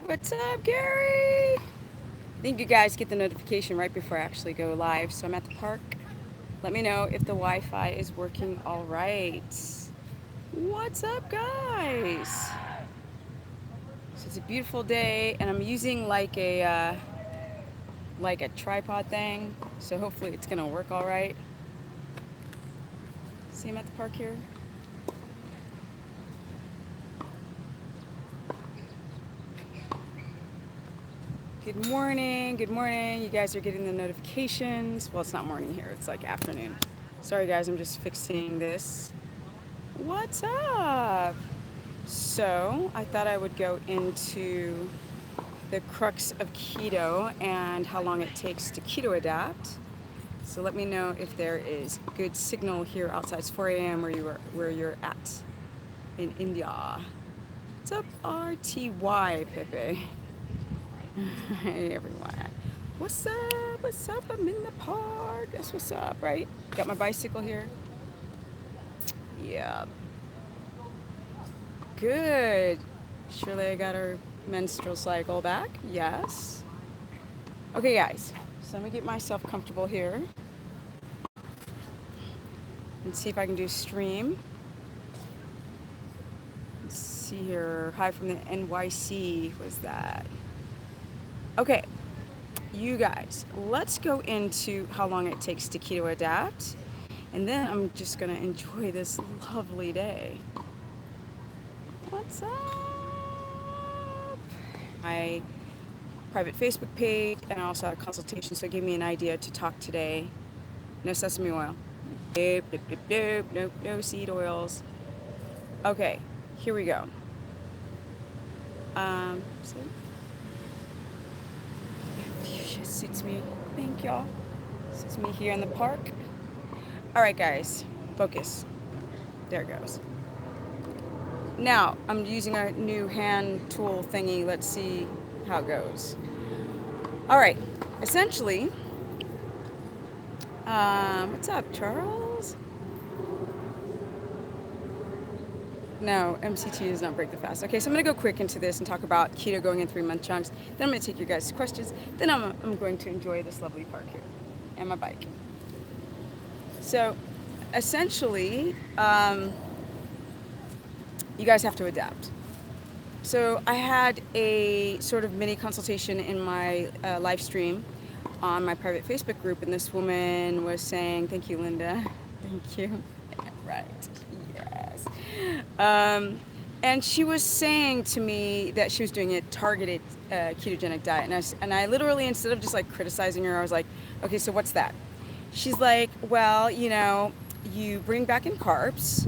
What's up, Gary? I think you guys get the notification right before I actually go live. So I'm at the park. Let me know if the Wi-Fi is working all right. What's up, guys? So it's a beautiful day, and I'm using like a tripod thing. So hopefully it's gonna work all right. See, I'm at the park here. Good morning. Good morning. You guys are getting the notifications. Well, it's not morning here. It's like afternoon. Sorry, guys. I'm just fixing this. What's up? So, I thought I would go into the crux of keto and how long it takes to keto adapt. So let me know if there is good signal here outside. It's 4 a.m. where you're at in India. What's up, RTY Pepe? Hey everyone. What's up? What's up? I'm in the park. That's what's up, right? Got my bicycle here. Yeah. Good. Surely I got her menstrual cycle back. Yes. Okay, guys. So let me get myself comfortable here and see if I can do stream. Let's see here. Hi from the NYC. Was that? Okay. You guys, let's go into how long it takes to keto adapt. And then I'm just going to enjoy this lovely day. What's up? My private Facebook page, and I also had a consultation, so it gave me an idea to talk today. No sesame oil. Nope, nope, nope, nope, nope, no seed oils. Okay, here we go. So, fuchsia suits me. Thank y'all. Suits me here in the park. All right, guys, focus. There it goes. Now, I'm using a new hand tool thingy. Let's see how it goes. All right, essentially, what's up, Charles? No, MCT does not break the fast. Okay, so I'm gonna go quick into this and talk about keto going in 3-month chunks. Then I'm gonna take your guys' questions. Then I'm going to enjoy this lovely park here and my bike. So, essentially, you guys have to adapt. So I had a sort of mini consultation in my live stream on my private Facebook group, and this woman was saying, "Thank you, Linda. Thank you." Right. Yes. And she was saying to me that she was doing a targeted ketogenic diet, and I literally, instead of just like criticizing her, I was like, "Okay, so what's that?" She's like, "Well, you bring back in carbs."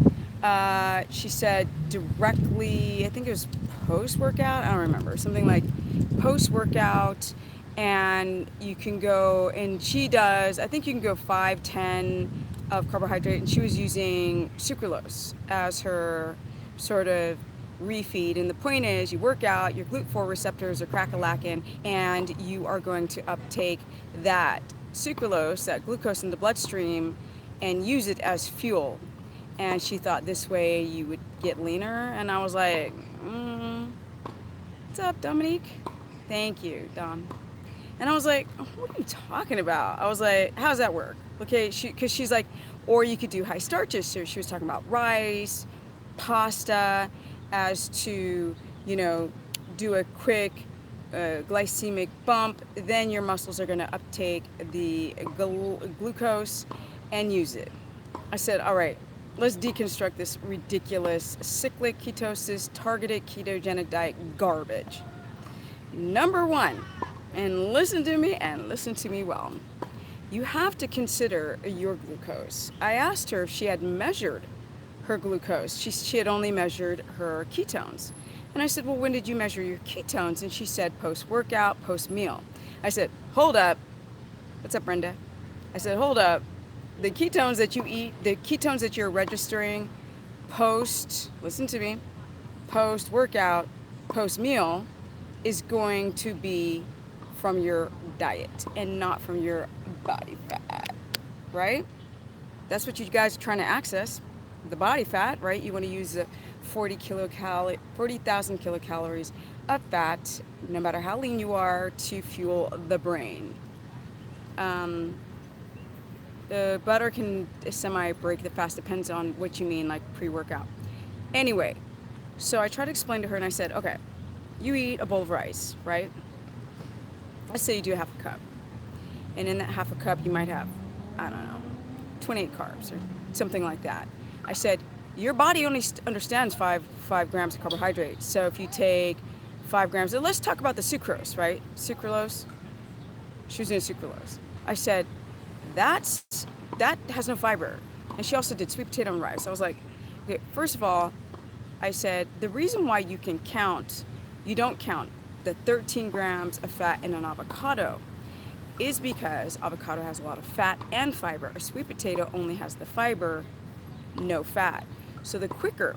She said directly, I think it was post-workout, I don't remember, something like post-workout, and you can go, and she does, I think you can go 5, 10 of carbohydrate, and she was using sucralose as her sort of refeed. And the point is, you work out, your GLUT4 receptors are crack-a-lacking, and you are going to uptake that sucralose, that glucose in the bloodstream, and use it as fuel. And she thought this way you would get leaner. And I was like, what's up, Dominique? Thank you, Dom. And I was like, what are you talking about? I was like, how does that work? Okay, because she's like, or you could do high starches. So she was talking about rice, pasta, as to, do a quick glycemic bump. Then your muscles are going to uptake the glucose and use it. I said, all right, let's deconstruct this ridiculous cyclic ketosis targeted ketogenic diet garbage. Number one, and listen to me well, you have to consider your glucose. I asked her if she had measured her glucose. She had only measured her ketones. And I said, well, when did you measure your ketones? And she said, post-workout, post-meal. I said, hold up. What's up, Brenda? I said, hold up. The ketones that you eat, the ketones that you're registering listen to me, post-workout, post-meal, is going to be from your diet and not from your body fat, right? That's what you guys are trying to access, the body fat, right? You want to use 40,000 kilocalories of fat, no matter how lean you are, to fuel the brain. Um, the butter can semi break the fast, depends on what you mean, like pre-workout. Anyway, so I tried to explain to her and I said, okay, you eat a bowl of rice, right? Let's say you do half a cup. And in that half a cup, you might have, I don't know, 28 carbs or something like that. I said, your body only understands five grams of carbohydrates. So if you take 5 grams, and let's talk about the sucrose, right? Sucralose. She was doing sucralose. I said, that has no fiber. And she also did sweet potato and rice. I was like, okay, first of all, I said, the reason why you don't count the 13 grams of fat in an avocado is because avocado has a lot of fat and fiber. A sweet potato only has the fiber, no fat. So the quicker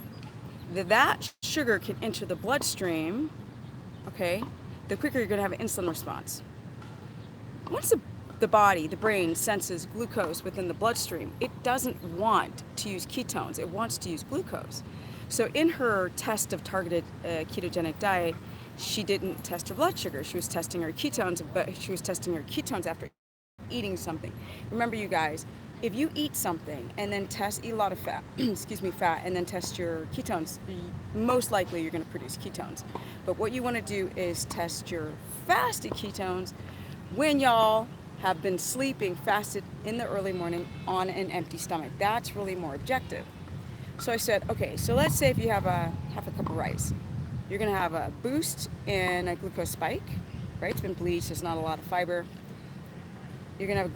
that sugar can enter the bloodstream, okay, the quicker you're going to have an insulin response. Once the body, the brain, senses glucose within the bloodstream, it doesn't want to use ketones. It wants to use glucose. So in her test of targeted ketogenic diet, she didn't test her blood sugar. She was testing her ketones, but she was testing her ketones after eating something. Remember, you guys, if you eat something and then eat a lot of fat, fat, and then test your ketones, most likely you're going to produce ketones. But what you want to do is test your fasted ketones when y'all have been sleeping fasted in the early morning on an empty stomach. That's really more objective. So I said, okay, so let's say if you have a half a cup of rice, you're going to have a boost in a glucose spike, right? It's been bleached, there's not a lot of fiber. You're going to have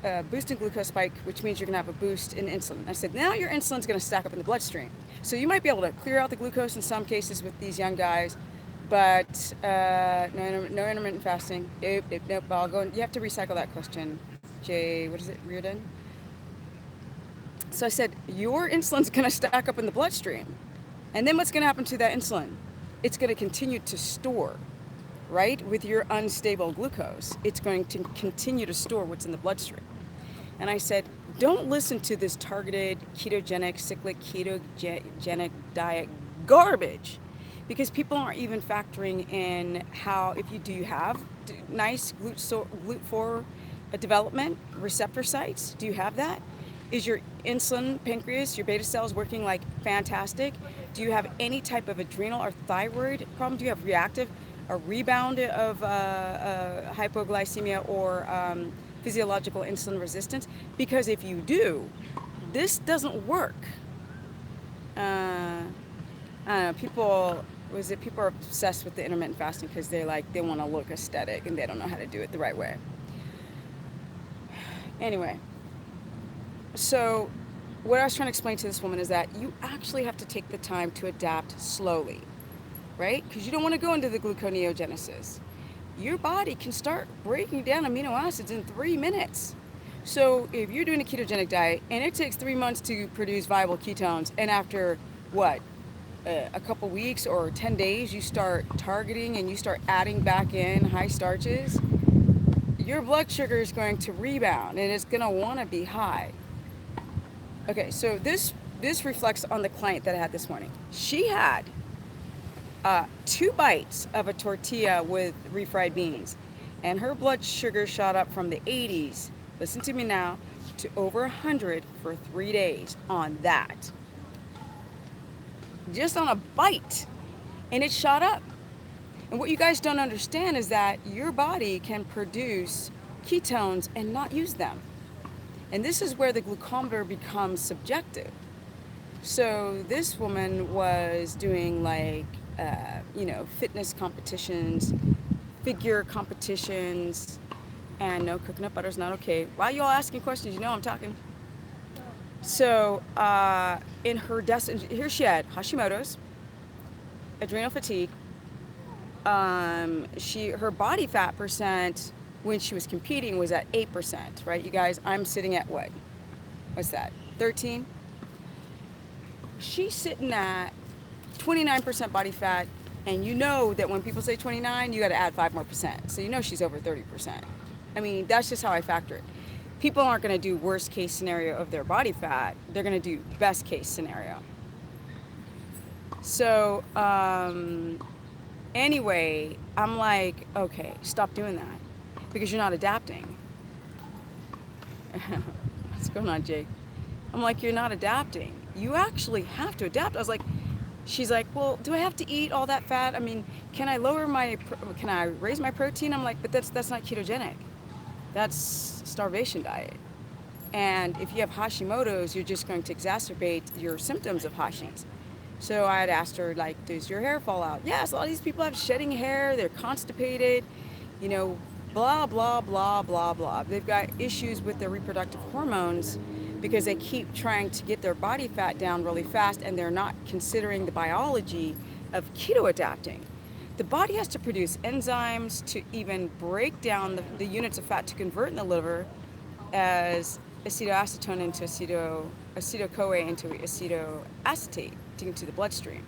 a boost in glucose spike, which means you're going to have a boost in insulin. I said, now your insulin's going to stack up in the bloodstream. So you might be able to clear out the glucose in some cases with these young guys, but no intermittent fasting. Nope, I'll go. You have to recycle that question. Reardon? So I said, your insulin's going to stack up in the bloodstream. And then what's going to happen to that insulin? It's going to continue to store, right? With your unstable glucose, it's going to continue to store what's in the bloodstream. And I said, don't listen to this targeted ketogenic, cyclic ketogenic diet garbage, because people aren't even factoring in how, if you do have nice GLUT4 development receptor sites, do you have that? Is your insulin pancreas, your beta cells working like fantastic? Do you have any type of adrenal or thyroid problem? Do you have a rebound of hypoglycemia or physiological insulin resistance? Because if you do, this doesn't work. I don't know, people are obsessed with the intermittent fasting because they want to look aesthetic and they don't know how to do it the right way. Anyway, so what I was trying to explain to this woman is that you actually have to take the time to adapt slowly, right? Because you don't want to go into the gluconeogenesis. Your body can start breaking down amino acids in 3 minutes. So if you're doing a ketogenic diet and it takes 3 months to produce viable ketones, and after a couple weeks or 10 days you start targeting and you start adding back in high starches, your blood sugar is going to rebound and it's going to want to be high. Okay, so this reflects on the client that I had this morning. She had 2 bites of a tortilla with refried beans, and her blood sugar shot up from the 80s, listen to me now, to over 100 for 3 days on that. Just on a bite, and it shot up. And what you guys don't understand is that your body can produce ketones and not use them. And this is where the glucometer becomes subjective. So this woman was doing fitness competitions, figure competitions, and no, coconut butter is not okay. Why are you all asking questions? You know I'm talking. So in her here she had Hashimoto's, adrenal fatigue. Her body fat percent when she was competing was at 8%, right? You guys, I'm sitting at what? What's that? 13? She's sitting at 29% body fat, and you know that when people say 29, you got to add 5 more percent. So you know she's over 30%. I mean, that's just how I factor it. People aren't going to do worst case scenario of their body fat. They're going to do best case scenario. So, anyway, I'm like, okay, stop doing that because you're not adapting. What's going on, Jake? I'm like, you're not adapting. You actually have to adapt. I was like, she's like, well, do I have to eat all that fat? I mean, can I can I raise my protein? I'm like, but that's not ketogenic. That's starvation diet. And if you have Hashimoto's, you're just going to exacerbate your symptoms of Hashis. So I had asked her, like, does your hair fall out? Yes, a lot of these people have shedding hair, they're constipated, you know, blah, blah, blah, blah, blah. They've got issues with their reproductive hormones because they keep trying to get their body fat down really fast and they're not considering the biology of keto adapting. The body has to produce enzymes to even break down the units of fat to convert in the liver as acetoacetone into acetyl-CoA into acetoacetate into the bloodstream.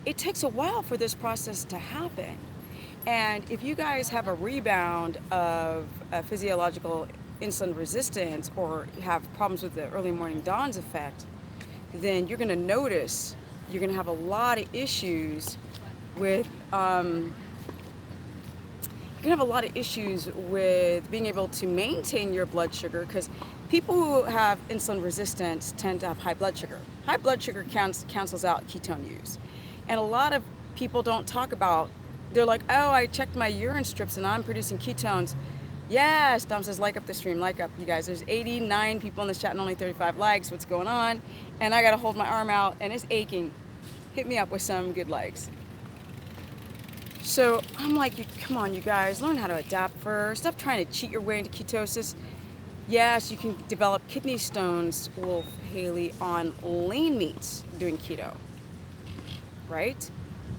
It takes a while for this process to happen. And if you guys have a rebound of physiological insulin resistance or have problems with the early morning dawns effect, then you're going to notice you're going to have a lot of issues with you're going to have a lot of issues with being able to maintain your blood sugar because people who have insulin resistance tend to have high blood sugar. High blood sugar cancels out ketone use. And a lot of people don't talk about, they're like, oh, I checked my urine strips and I'm producing ketones. Yes, Dom says, like up the stream, like up, you guys. There's 89 people in this chat and only 35 likes. What's going on? And I got to hold my arm out and it's aching. Hit me up with some good likes. So I'm like, come on, you guys, learn how to adapt first. Stop trying to cheat your way into ketosis. Yes, you can develop kidney stones, Wolf Haley, on lean meats doing keto, right?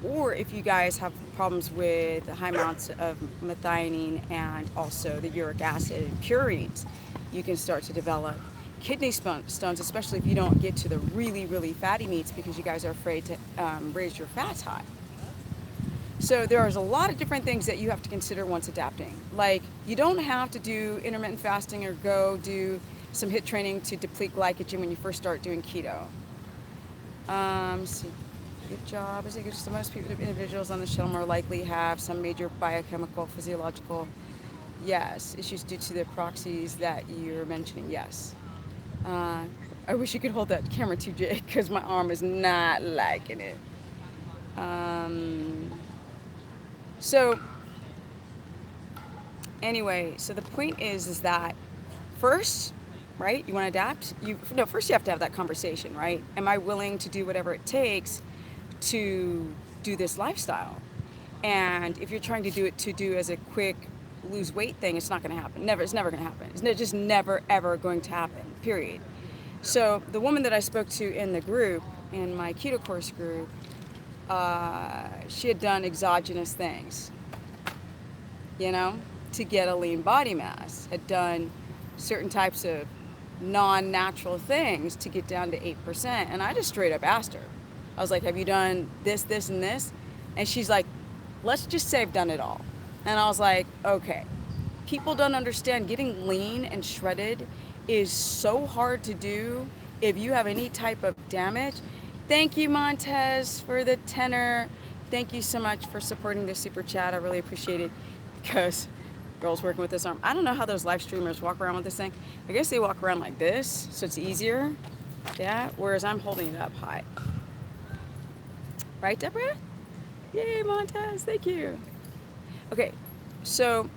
Or if you guys have problems with the high amounts of methionine and also the uric acid and purines, you can start to develop kidney stones, especially if you don't get to the really, really fatty meats because you guys are afraid to raise your fats high. So there's a lot of different things that you have to consider once adapting. Like, you don't have to do intermittent fasting or go do some HIIT training to deplete glycogen when you first start doing keto. So good job. I think it's the most individuals on the show more likely have some major biochemical, physiological, yes, issues due to the proxies that you're mentioning. Yes. I wish you could hold that camera too, Jake, because my arm is not liking it. So anyway, so the point is that first, right, you want to adapt. First you have to have that conversation, right? Am I willing to do whatever it takes to do this lifestyle? And if you're trying to do it to do as a quick lose weight thing, it's not going to happen. It's never going to happen. It's just never ever going to happen. Period. So the woman that I spoke to in the group, in my keto course group, she had done exogenous things, to get a lean body mass, had done certain types of non-natural things to get down to 8%. And I just straight up asked her, I was like, have you done this, this, and this? And she's like, let's just say I've done it all. And I was like, okay. People don't understand getting lean and shredded is so hard to do if you have any type of damage. Thank you, Montez, for the tenor. Thank you so much for supporting the super chat. I really appreciate it because girls working with this arm. I don't know how those live streamers walk around with this thing. I guess they walk around like this, so it's easier. Yeah, whereas I'm holding it up high. Right, Deborah? Yay, Montez, thank you. Okay, so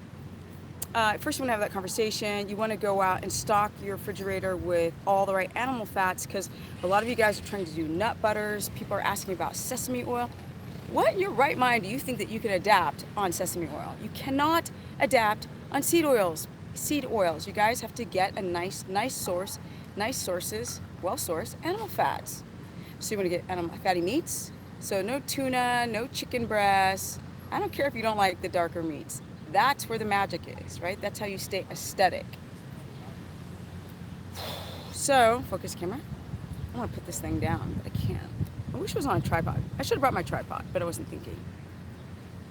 first you want to have that conversation. You want to go out and stock your refrigerator with all the right animal fats because a lot of you guys are trying to do nut butters. People are asking about sesame oil. What in your right mind do you think that you can adapt on sesame oil? You cannot adapt on seed oils. Seed oils. You guys have to get a nice sources, well-sourced animal fats. So you want to get animal fatty meats. So no tuna, no chicken breasts. I don't care if you don't like the darker meats. That's where the magic is, right? That's how you stay aesthetic. So, focus camera. I want to put this thing down, but I can't. I wish it was on a tripod. I should have brought my tripod, but I wasn't thinking.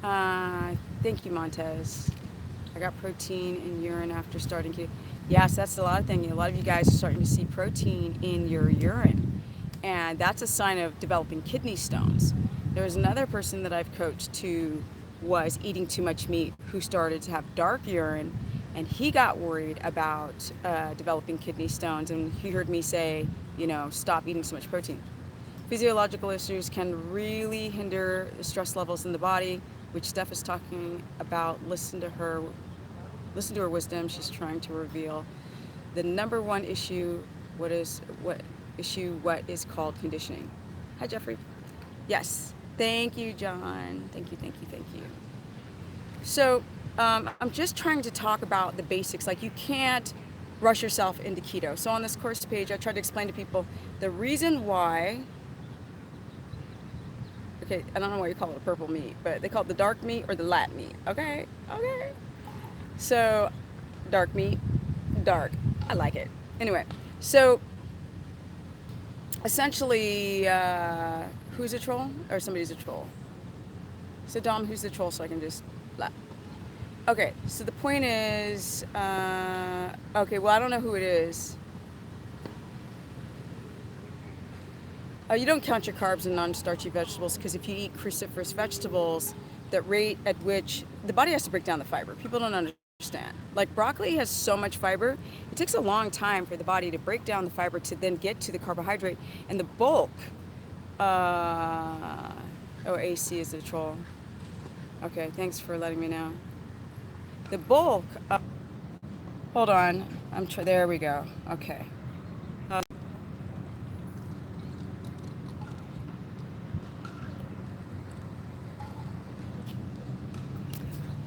Thank you, Montez. I got protein in urine after starting keto. Yes, that's a lot of things. A lot of you guys are starting to see protein in your urine. and that's a sign of developing kidney stones. There was another person that I've coached who was eating too much meat who started to have dark urine, and he got worried about developing kidney stones, and he heard me say, stop eating so much protein. Physiological issues can really hinder the stress levels in the body, which Steph is talking about. Listen to her wisdom. She's trying to reveal the number one issue. What is called conditioning. Hi, Jeffrey. Yes. Thank you, John. Thank you. So I'm just trying to talk about the basics. Like, you can't rush yourself into keto. So on this course page, I tried to explain to people the reason why. Okay, I don't know why you call it a purple meat, but they call it the dark meat or the lat meat. Okay. So dark meat, dark. I like it. Anyway, so essentially, who's a troll? Or somebody's a troll. So Dom, who's the troll? So I can just laugh. Okay, so the point is, okay, well, I don't know who it is. You don't count your carbs in non-starchy vegetables, because if you eat cruciferous vegetables, the rate at which the body has to break down the fiber, people don't understand. Like, broccoli has so much fiber, it takes a long time for the body to break down the fiber to then get to the carbohydrate. And the bulk, AC is the troll. Okay, thanks for letting me know. The bulk, hold on, there we go, okay.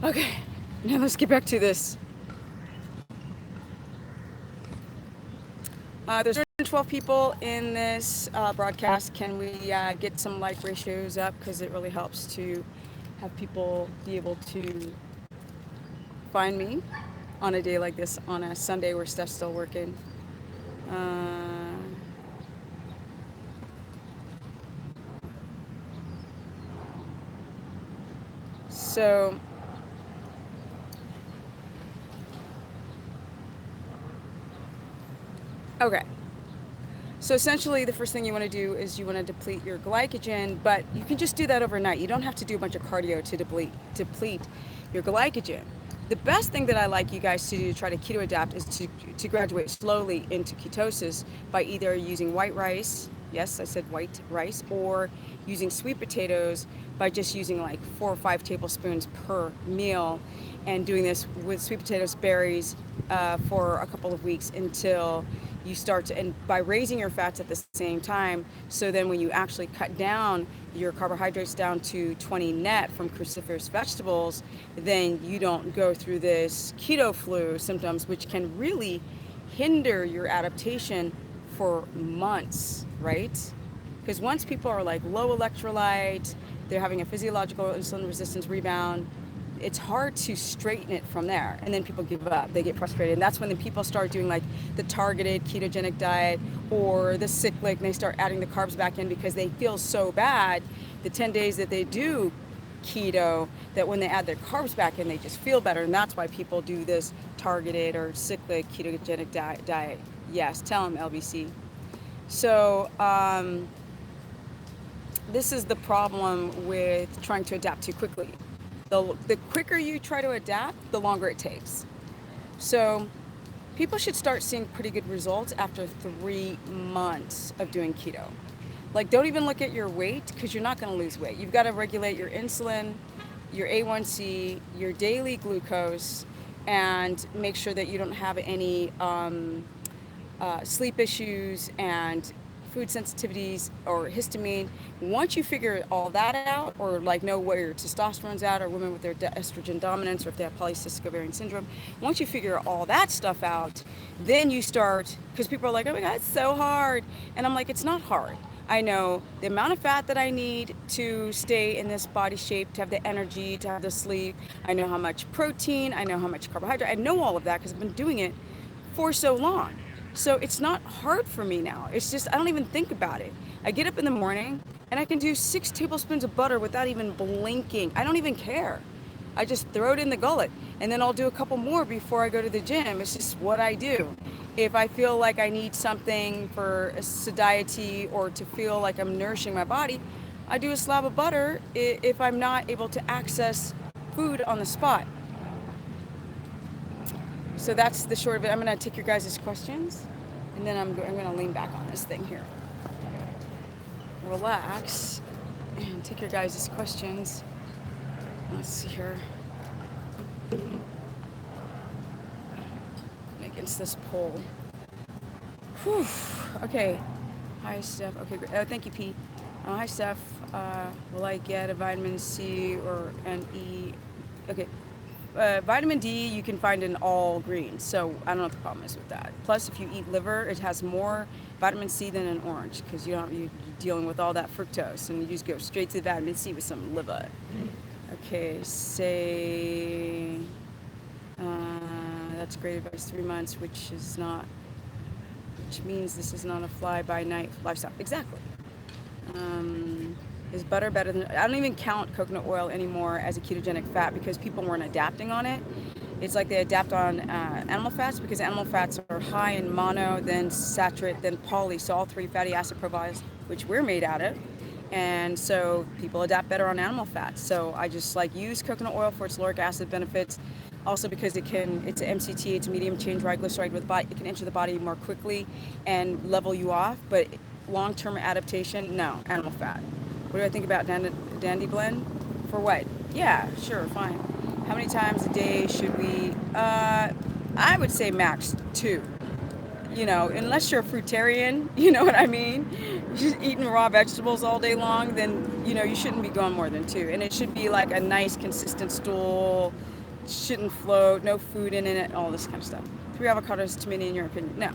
Okay, now let's get back to this. There's 112 people in this broadcast. Can we get some like ratios up? Because it really helps to have people be able to find me on a day like this, on a Sunday where Steph's still working. So okay, so essentially the first thing you want to do is you want to deplete your glycogen, but you can just do that overnight. You don't have to do a bunch of cardio to deplete your glycogen. The best thing that I like you guys to do to try to keto adapt is to graduate slowly into ketosis by either using white rice, yes, I said white rice, or using sweet potatoes by just using like 4 or 5 tablespoons per meal, and doing this with sweet potatoes, berries for a couple of weeks until you start to, and by raising your fats at the same time, so then when you actually cut down your carbohydrates down to 20 net from cruciferous vegetables, then you don't go through this keto flu symptoms, which can really hinder your adaptation for months, right? Because once people are like low electrolyte, they're having a physiological insulin resistance rebound, it's hard to straighten it from there, and then people give up, they get frustrated, and that's when the people start doing like the targeted ketogenic diet or the cyclic, and they start adding the carbs back in because they feel so bad the 10 days that they do keto, that when they add their carbs back in, they just feel better. And that's why people do this targeted or cyclic ketogenic diet. Yes, tell them, LBC. So this is the problem with trying to adapt too quickly. The quicker you try to adapt, the longer it takes. So people should start seeing pretty good results after 3 months of doing keto. Like, don't even look at your weight, because you're not going to lose weight. You've got to regulate your insulin, your A1C, your daily glucose, and make sure that you don't have any sleep issues and food sensitivities or histamine. Once you figure all that out, or like know where your testosterone's at, or women with their estrogen dominance, or if they have polycystic ovarian syndrome, once you figure all that stuff out, then you start, because people are like, oh my God, it's so hard. And I'm like, it's not hard. I know the amount of fat that I need to stay in this body shape, to have the energy, to have the sleep. I know how much protein, I know how much carbohydrate. I know all of that because I've been doing it for so long. So it's not hard for me now. It's just, I don't even think about it. I get up in the morning and I can do 6 tablespoons of butter without even blinking. I don't even care. I just throw it in the gullet, and then I'll do a couple more before I go to the gym. It's just what I do. If I feel like I need something for a satiety or to feel like I'm nourishing my body, I do a slab of butter if I'm not able to access food on the spot. So that's the short of it. I'm going to take your guys' questions, and then I'm going to lean back on this thing here. Relax and take your guys' questions. Let's see here. Against this pole. Whew. Okay. Hi, Steph. Okay, great. Thank you, Pete. Hi, Steph. Will I get a vitamin C or an E? Okay. Vitamin D you can find in all greens, so I don't know what the problem is with that. Plus, if you eat liver, it has more vitamin C than an orange because you're dealing with all that fructose, and you just go straight to the vitamin C with some liver. Okay, say that's great advice. 3 months, which means this is not a fly-by-night lifestyle. Exactly. Is butter better than... I don't even count coconut oil anymore as a ketogenic fat because people weren't adapting on it. It's like they adapt on animal fats because animal fats are high in mono, then saturate, then poly, so all three fatty acid profiles, which we're made out of. And so people adapt better on animal fats. So I just like use coconut oil for its lauric acid benefits. Also because it's an MCT, it's a medium chain triglyceride with the body, it can enter the body more quickly and level you off. But long-term adaptation, no, animal fat. What do I think about Dandy Blend? For what? Yeah, sure, fine. How many times a day should we? I would say max 2. You know, unless you're a fruitarian, you know what I mean? Just eating raw vegetables all day long, then, you know, you shouldn't be going more than 2. And it should be like a nice, consistent stool, shouldn't float, no food in it, all this kind of stuff. 3 avocados too many in your opinion? No.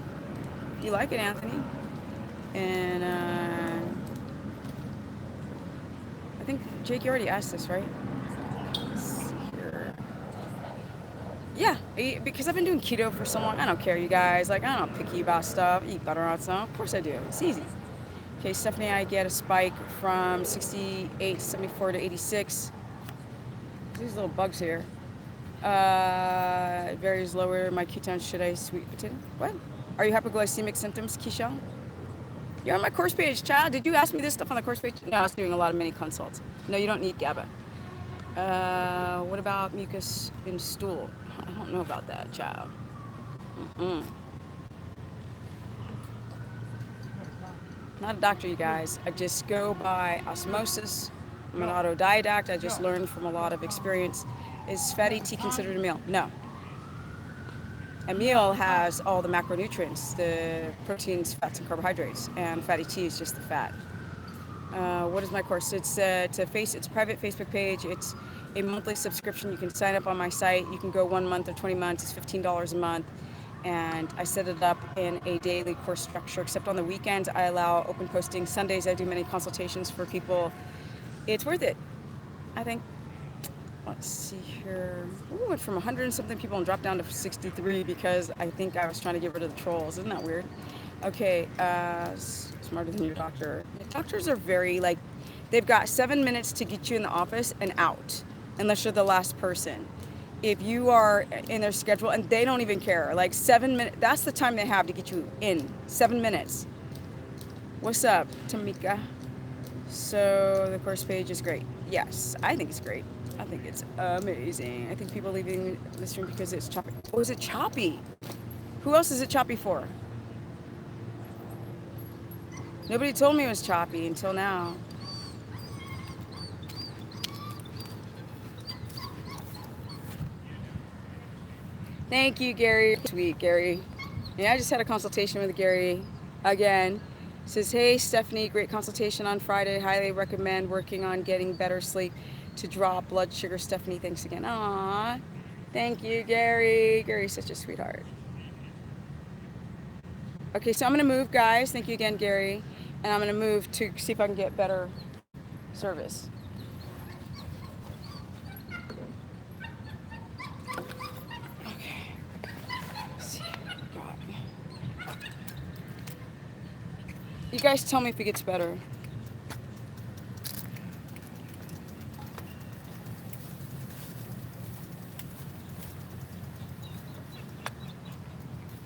You like it, Anthony? And I think, Jake, you already asked this, right? Let's see here. Yeah, because I've been doing keto for so long. I don't care, you guys. Like, I'm not picky about stuff. Eat butter on stuff. Of course I do. It's easy. Okay, Stephanie, I get a spike from 68, 74 to 86. These little bugs here. It varies lower. My ketones, should I sweet potato? What? Are you hypoglycemic symptoms, Keisha? You're on my course page, child. Did you ask me this stuff on the course page? No, I was doing a lot of mini consults. No, you don't need GABA. What about mucus in stool? I don't know about that, child. Not a doctor, you guys. I just go by osmosis. I'm an autodidact. I just learned from a lot of experience. Is fatty tea considered a meal? No. A meal has all the macronutrients, the proteins, fats, and carbohydrates, and fatty tea is just the fat. What is my course? It's a private Facebook page. It's a monthly subscription. You can sign up on my site. You can go 1 month or 20 months. It's $15 a month. And I set it up in a daily course structure, except on the weekends I allow open posting. Sundays I do many consultations for people. It's worth it, I think. Let's see here. Ooh, went from 100 and something people and dropped down to 63 because I think I was trying to get rid of the trolls. Isn't that weird? Okay, smarter than your doctor. Doctors are very, like, they've got 7 minutes to get you in the office and out, unless you're the last person. If you are in their schedule, and they don't even care, like 7 minutes, that's the time they have to get you in. 7 minutes. What's up, Tamika? So the course page is great. Yes, I think it's great. I think it's amazing. I think people leaving this room because it's choppy. Oh, is it choppy? Who else is it choppy for? Nobody told me it was choppy until now. Thank you, Gary. Sweet, Gary. Yeah, I just had a consultation with Gary again. Says, hey, Stephanie, great consultation on Friday. Highly recommend working on getting better sleep to drop blood sugar. Stephanie, thanks again. Aw, thank you, Gary. Gary's such a sweetheart. Okay, so I'm going to move, guys. Thank you again, Gary. And I'm going to move to see if I can get better service. Okay. Let's see. God. You guys tell me if it gets better.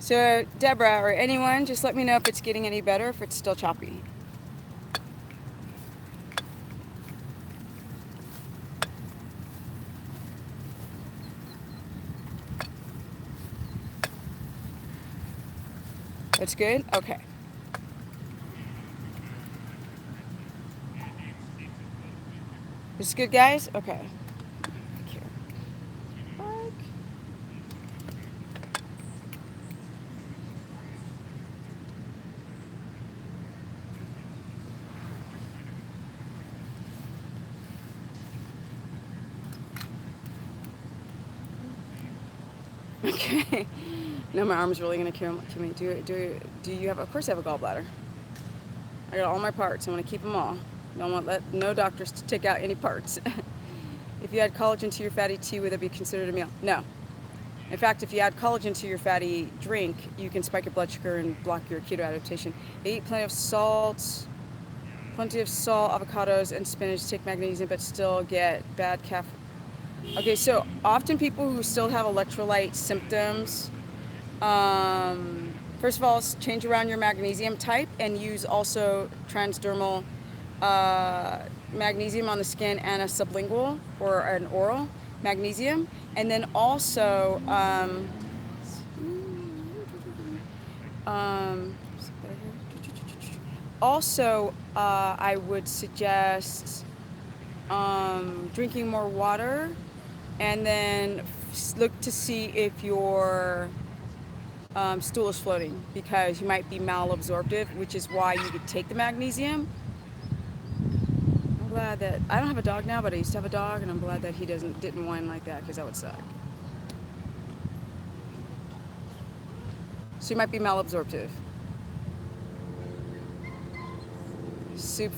So, Deborah or anyone, just let me know if it's getting any better, if it's still choppy. That's good? Okay. This good, guys? Okay. Okay. Now my arm's really gonna kill me. Do you have? Of course, I have a gallbladder. I got all my parts. I want to keep them all. Don't want no doctors to take out any parts. If you add collagen to your fatty tea, would that be considered a meal? No. In fact, if you add collagen to your fatty drink, you can spike your blood sugar and block your keto adaptation. They eat plenty of salt, avocados, and spinach. Take magnesium, but still get bad caffeine. Okay, so often people who still have electrolyte symptoms, first of all, change around your magnesium type and use also transdermal magnesium on the skin and a sublingual or an oral magnesium. And then also, um, I would suggest drinking more water, and then look to see if your stool is floating, because you might be malabsorptive, which is why you could take the magnesium. I'm glad that I don't have a dog now, but I used to have a dog, and I'm glad that he didn't whine like that, because that would suck. So you might be malabsorptive. Soup,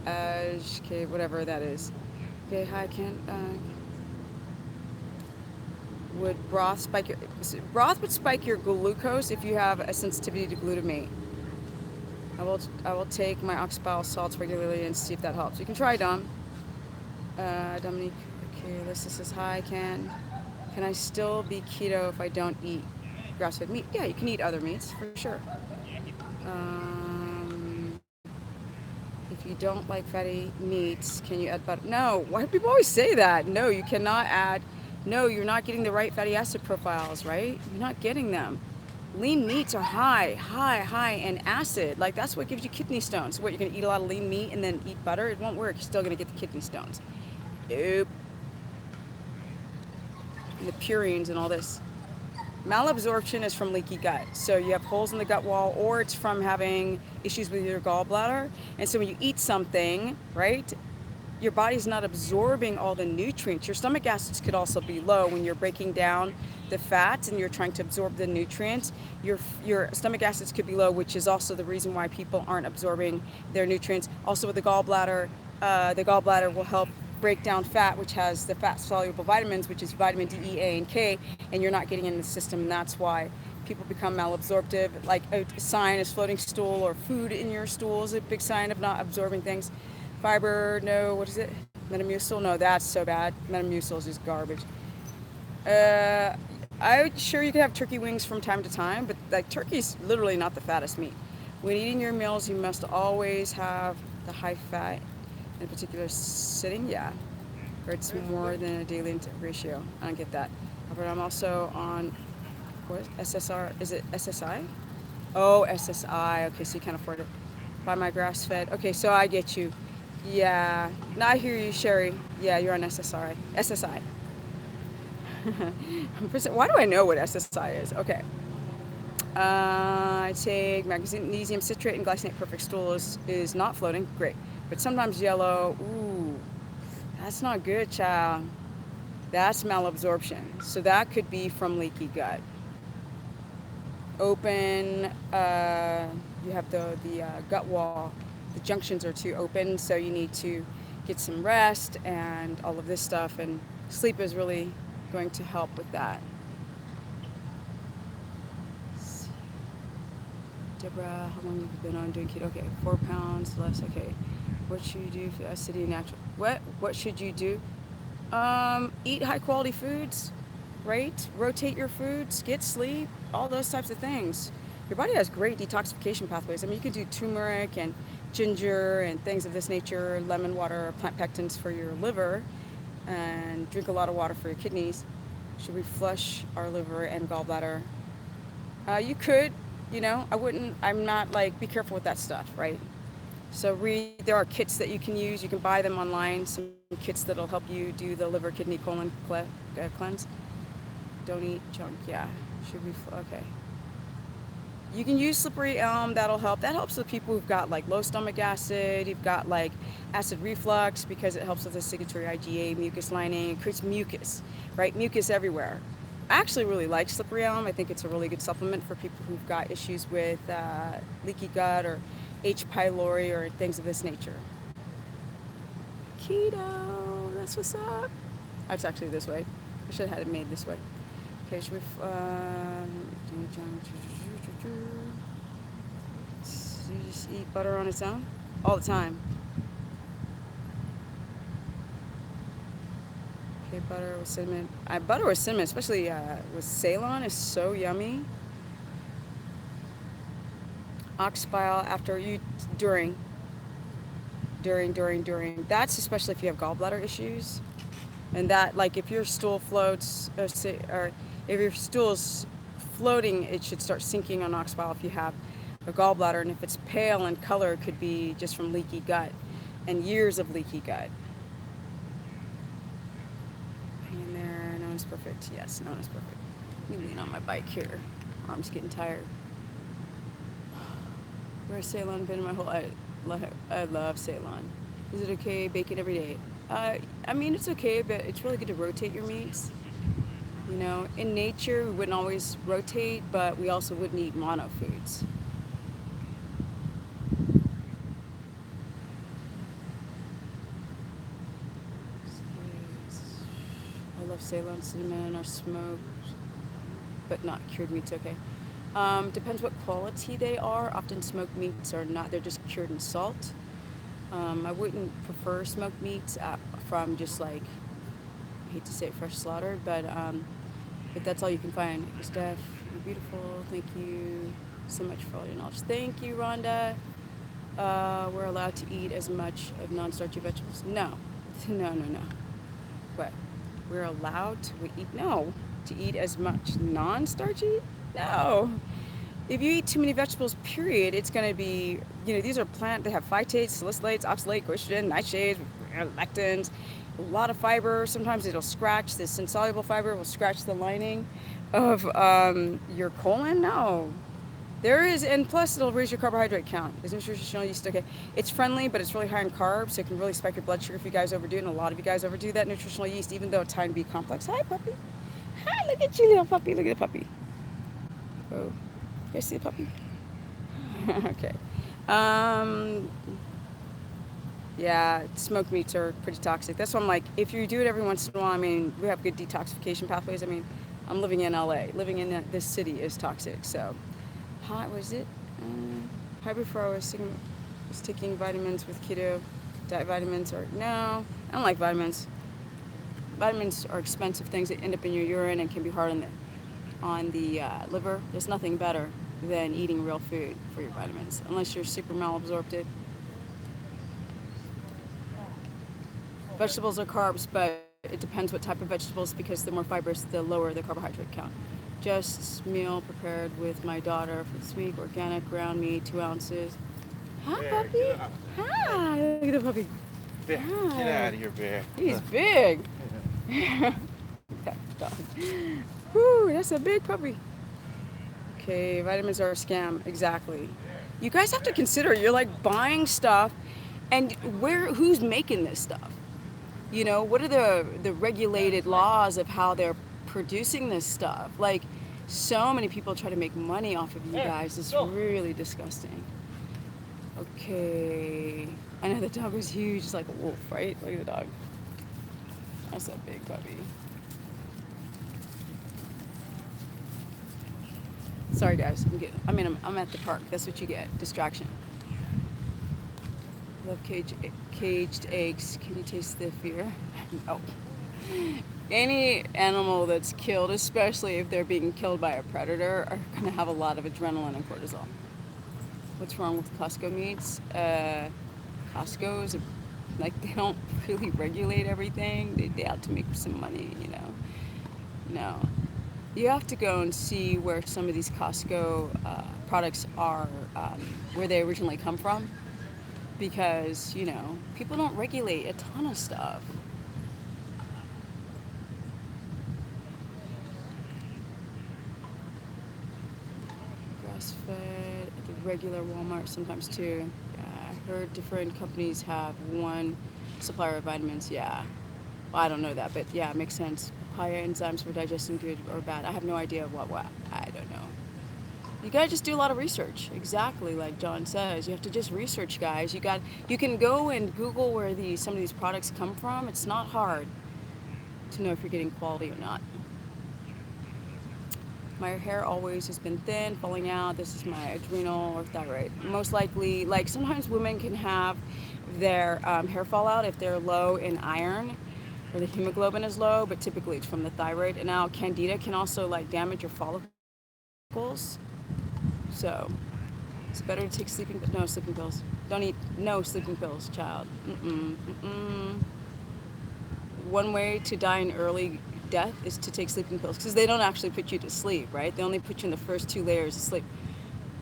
okay, whatever that is. Okay, hi, Ken. Would broth would spike your glucose if you have a sensitivity to glutamate. I will take my oxybol salts regularly and see if that helps. You can try Dom. Dominique. Okay, Alyssa says hi. Can I still be keto if I don't eat grass-fed meat? Yeah, you can eat other meats for sure. If you don't like fatty meats, can you add butter? No. Why do people always say that? No, you cannot add. No, you're not getting the right fatty acid profiles, right? You're not getting them. Lean meats are high in acid. Like, that's what gives you kidney stones. What, you're gonna eat a lot of lean meat and then eat butter? It won't work. You're still gonna get the kidney stones. Nope. And the purines and all this. Malabsorption is from leaky gut. So you have holes in the gut wall, or it's from having issues with your gallbladder. And so when you eat something, right, your body's not absorbing all the nutrients. Your stomach acids could also be low when you're breaking down the fats and you're trying to absorb the nutrients. Your stomach acids could be low, which is also the reason why people aren't absorbing their nutrients. Also with the gallbladder will help break down fat, which has the fat soluble vitamins, which is vitamin D, E, A, and K, and you're not getting in the system, and that's why people become malabsorptive. Like, a sign is floating stool, or food in your stool is a big sign of not absorbing things. Fiber, no, what is it? Metamucil, no, that's so bad. Metamucil is just garbage. I'm sure you can have turkey wings from time to time, but like, turkey's literally not the fattest meat. When eating your meals, you must always have the high fat in a particular sitting. Yeah, or it's more than a daily intake ratio. I don't get that. But I'm also on, what, SSR? Is it SSI? Oh, SSI. Okay, so you can't afford it. Buy my grass fed. Okay, so I get you. Yeah. No, I hear you, Sherry. Yeah, you're on SSRI. SSI. Why do I know what SSI is? Okay. I take magnesium citrate and glycinate. Perfect stool is not floating. Great. But sometimes yellow. Ooh, that's not good, child. That's malabsorption. So that could be from leaky gut. Open, you have the gut wall. The junctions are too open, so you need to get some rest and all of this stuff. And sleep is really going to help with that. Deborah, how long have you been on doing keto? Okay, 4 pounds less. Okay, what should you do for acidity natural? What should you do? Eat high quality foods. right? Rotate your foods, get sleep, all those types of things. Your body has great detoxification pathways. I mean, you could do turmeric and ginger and things of this nature, lemon water, plant pectins for your liver, and drink a lot of water for your kidneys. Should we flush our liver and gallbladder? You could, I wouldn't, I'm not like, be careful with that stuff, right? So there are kits that you can use. You can buy them online, some kits that'll help you do the liver, kidney, colon cleanse. Don't eat junk, yeah. Should we, okay. You can use slippery elm, that'll help. That helps with people who've got like low stomach acid, you've got like acid reflux because it helps with the secretory IgA mucus lining. It creates mucus, right? Mucus everywhere. I actually really like slippery elm. I think it's a really good supplement for people who've got issues with leaky gut or H. pylori or things of this nature. Keto, that's what's up. That's actually this way. I should have had it made this way. Okay, should we, you just eat butter on its own? All the time. Okay, butter with cinnamon. Butter with cinnamon, especially with Ceylon, is so yummy. Ox bile after you, during. That's especially if you have gallbladder issues. And that, like, if your stool floats, or if your stool's floating, it should start sinking on ox bile if you have a gallbladder. And if it's pale in color, it could be just from leaky gut and years of leaky gut. Hang in there. No one's perfect. Yes, no one's perfect. Let me lean on my bike here. Arm's getting tired. Where's Ceylon been my whole life? I love Ceylon. Is it okay bake it every day? I mean, it's okay, but it's really good to rotate your meats. In nature, we wouldn't always rotate, but we also wouldn't eat mono foods. I love Ceylon cinnamon or smoked, but not cured meats, okay. Depends what quality they are. Often smoked meats are not, they're just cured in salt. I wouldn't prefer smoked meats from just like, I hate to say it, fresh slaughtered, but that's all you can find. Steph, you're beautiful. Thank you so much for all your knowledge. Thank you, Rhonda. We're allowed to eat as much of non-starchy vegetables. No. What? We're allowed to eat as much non-starchy? No. If you eat too many vegetables, period, it's going to be, these are they have phytates, salicylates, oxalate, glycogen, nightshades, lectins, a lot of fiber. Sometimes it'll scratch, this insoluble fiber will scratch the lining of your colon. No. There is, and plus it'll raise your carbohydrate count. Is nutritional yeast okay? It's friendly, but it's really high in carbs, so it can really spike your blood sugar if you guys overdo it, and a lot of you guys overdo that nutritional yeast, even though it's high in B complex. Hi, puppy. Hi, look at you, little puppy. Look at the puppy. Oh, you guys see the puppy? Okay. Yeah, smoked meats are pretty toxic. That's why I'm like, if you do it every once in a while, I mean, we have good detoxification pathways. I mean, I'm living in LA. Living in this city is toxic, so. Hi, was it? Hi, before I was taking vitamins with keto, diet vitamins, or no, I don't like vitamins. Vitamins are expensive things that end up in your urine and can be hard on the liver. There's nothing better than eating real food for your vitamins, unless you're super malabsorptive. Vegetables are carbs, but it depends what type of vegetables, because the more fibrous, the lower the carbohydrate count. Just meal prepared with my daughter for this week. Organic ground meat, 2 ounces. Hi, Bear, puppy. Hi. Look at the puppy. Bear, hi. Get out of here, Bear. He's big. That dog. Woo, that's a big puppy. Okay, vitamins are a scam. Exactly. You guys have to consider, you're like buying stuff, and who's making this stuff? What are the regulated laws of how they're producing this stuff? Like, so many people try to make money off of you guys. It's really disgusting. Okay. I know the dog was huge. It's like a wolf, right? Look at the dog. That's a big puppy. Sorry, guys. I'm at the park. That's what you get. Distraction. Love caged eggs. Can you taste the fear? No. Any animal that's killed, especially if they're being killed by a predator, are going to have a lot of adrenaline and cortisol. What's wrong with Costco meats? Costco is like they don't really regulate everything. They out to make some money, you know. No, you have to go and see where some of these Costco products are, where they originally come from, because you know people don't regulate a ton of stuff. Grass fed at the regular Walmart sometimes too. Yeah, I heard different companies have one supplier of vitamins. Yeah, well, I don't know that, but yeah, it makes sense. Higher enzymes for digesting good or bad. I have no idea what. I don't know. You gotta just do a lot of research. Exactly like John says. You have to just research, guys. You can go and Google where some of these products come from. It's not hard to know if you're getting quality or not. My hair always has been thin, falling out. This is my adrenal or thyroid. Most likely, like sometimes women can have their hair fall out if they're low in iron or the hemoglobin is low, but typically it's from the thyroid. And now candida can also like damage your follicles. So it's better to take no sleeping pills. Don't eat no sleeping pills, child. One way to die an early death is to take sleeping pills because they don't actually put you to sleep, right? They only put you in the first two layers of sleep.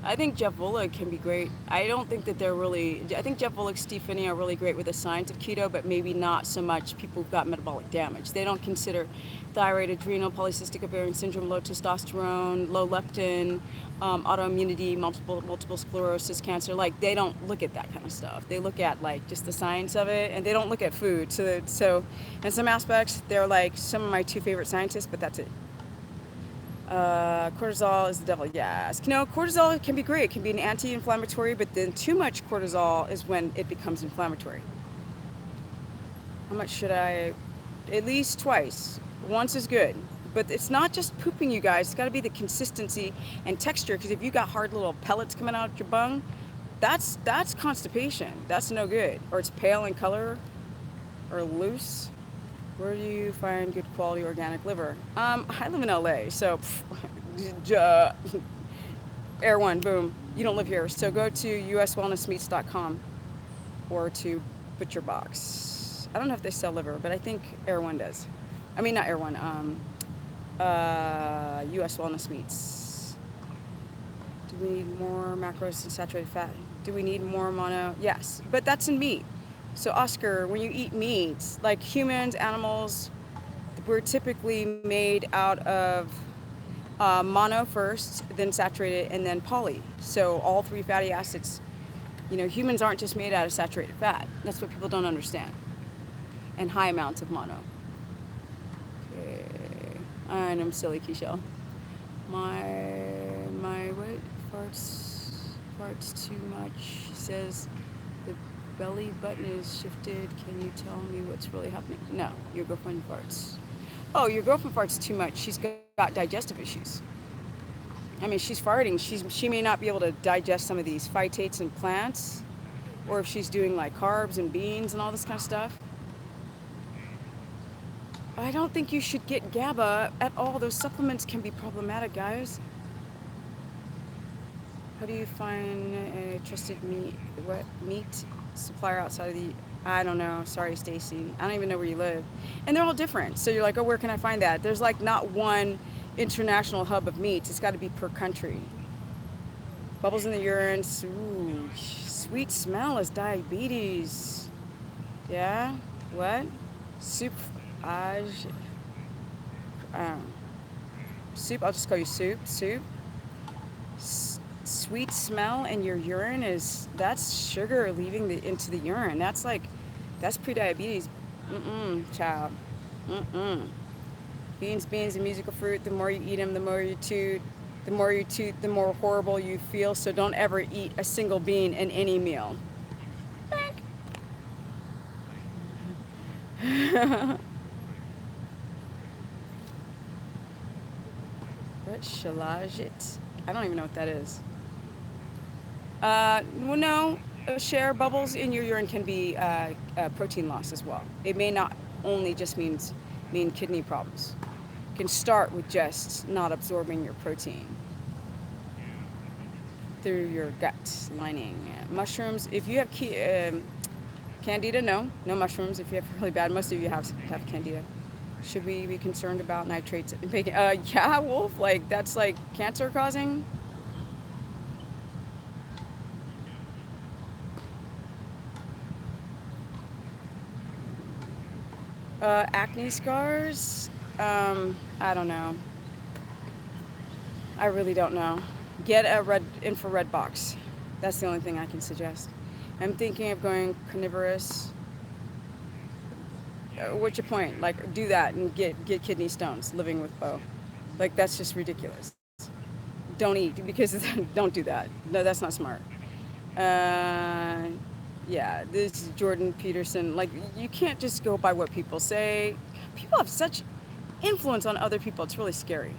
I think Jeff Volek can be great. I don't think that they're really. I think Jeff Volek, Steve Finney are really great with the science of keto, but maybe not so much people who've got metabolic damage. They don't consider thyroid, adrenal, polycystic ovarian syndrome, low testosterone, low leptin, autoimmunity, multiple sclerosis, cancer. Like they don't look at that kind of stuff. They look at like just the science of it, and they don't look at food. So in some aspects, they're like some of my two favorite scientists, but that's it. Cortisol is the devil. Yes. You know, cortisol can be great. It can be an anti-inflammatory, but then too much cortisol is when it becomes inflammatory. How much should I? At least twice. Once is good. But it's not just pooping, you guys. It's got to be the consistency and texture. Because if you got hard little pellets coming out your bung, that's constipation. That's no good. Or it's pale in color, or loose. Where do you find good quality organic liver? I live in LA, so Air One, boom. You don't live here, so go to uswellnessmeats.com or to Butcher Box. I don't know if they sell liver, but I think Air One does. I mean, not Air One. US Wellness Meats. Do we need more macros and saturated fat? Do we need more mono? Yes, but that's in meat. So Oscar, when you eat meats, like humans, animals, we're typically made out of mono first, then saturated, and then poly. So all three fatty acids. You know, humans aren't just made out of saturated fat. That's what people don't understand. And high amounts of mono. Okay. And I'm silly, Keishel. My what? Farts too much. She says the belly button is shifted. Can you tell me what's really happening? No, your girlfriend farts. Oh, your girlfriend farts too much. She's got digestive issues. I mean, she's farting. She may not be able to digest some of these phytates and plants, or if she's doing like carbs and beans and all this kind of stuff. I don't think you should get GABA at all. Those supplements can be problematic, guys. How do you find a trusted meat supplier outside of the? I don't know. Sorry, Stacy. I don't even know where you live, and they're all different. So you're like, oh, where can I find that? There's like not one international hub of meats. It's got to be per country. Bubbles in the urine. Ooh, sweet smell is diabetes. Yeah. What? Soup. Soup. I'll just call you soup. Soup. Sweet smell in your urine that's sugar leaving into the urine. That's pre-diabetes. Child. Beans, and musical fruit. The more you eat them, the more you toot. The more you toot, the more horrible you feel. So don't ever eat a single bean in any meal. What shilajit? I don't even know what that is. Well, no. Share bubbles in your urine can be protein loss as well. It may not only just means mean kidney problems. Can start with just not absorbing your protein through your gut lining. Mushrooms, if you have candida, no mushrooms. If you have really bad, most of you have candida. Should we be concerned about nitrates in bacon? Yeah, Wolf. Like that's like cancer causing. Acne scars. I don't know. I really don't know. Get a red infrared box. That's the only thing I can suggest. I'm thinking of going carnivorous. What's your point? Like, do that and get kidney stones living with Bo. Like, that's just ridiculous. Don't eat because don't do that. No, that's not smart. Uh, yeah, this is Jordan Peterson. Like, you can't just go by what people say. People have such influence on other people. It's really scary.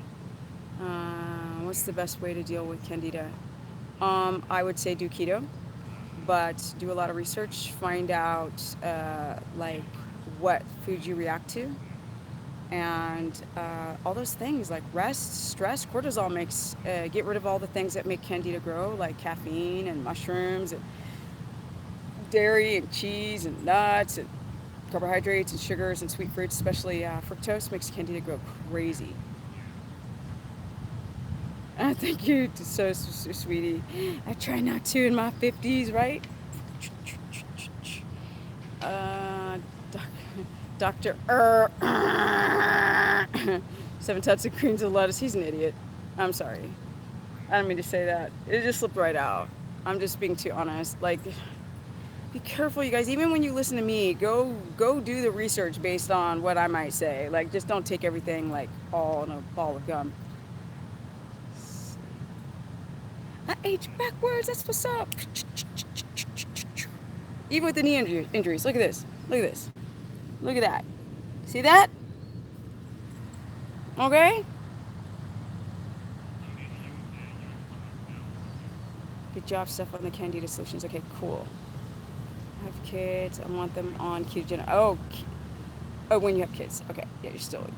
What's the best way to deal with candida? I would say do keto, but do a lot of research. Find out like what food you react to, and all those things like rest, stress, cortisol makes get rid of all the things that make candida grow, like caffeine and mushrooms and dairy and cheese and nuts and carbohydrates and sugars and sweet fruits, especially fructose, makes candida grow crazy. Thank you, sweetie. I try not to in my 50s, right? Uh, Dr. Seven types of greens of lettuce. He's an idiot. I'm sorry. I don't mean to say that. It just slipped right out. I'm just being too honest. Like, be careful, you guys. Even when you listen to me, go do the research based on what I might say. Like, just don't take everything like all in a ball of gum. I aged backwards. That's what's up. Even with the knee injuries. Look at this. Look at this. Look at that. See that? Okay. Good job, Steph, on the Candida solutions. Okay, cool. I have kids. I want them on ketogenic. Oh, when you have kids. Okay, yeah,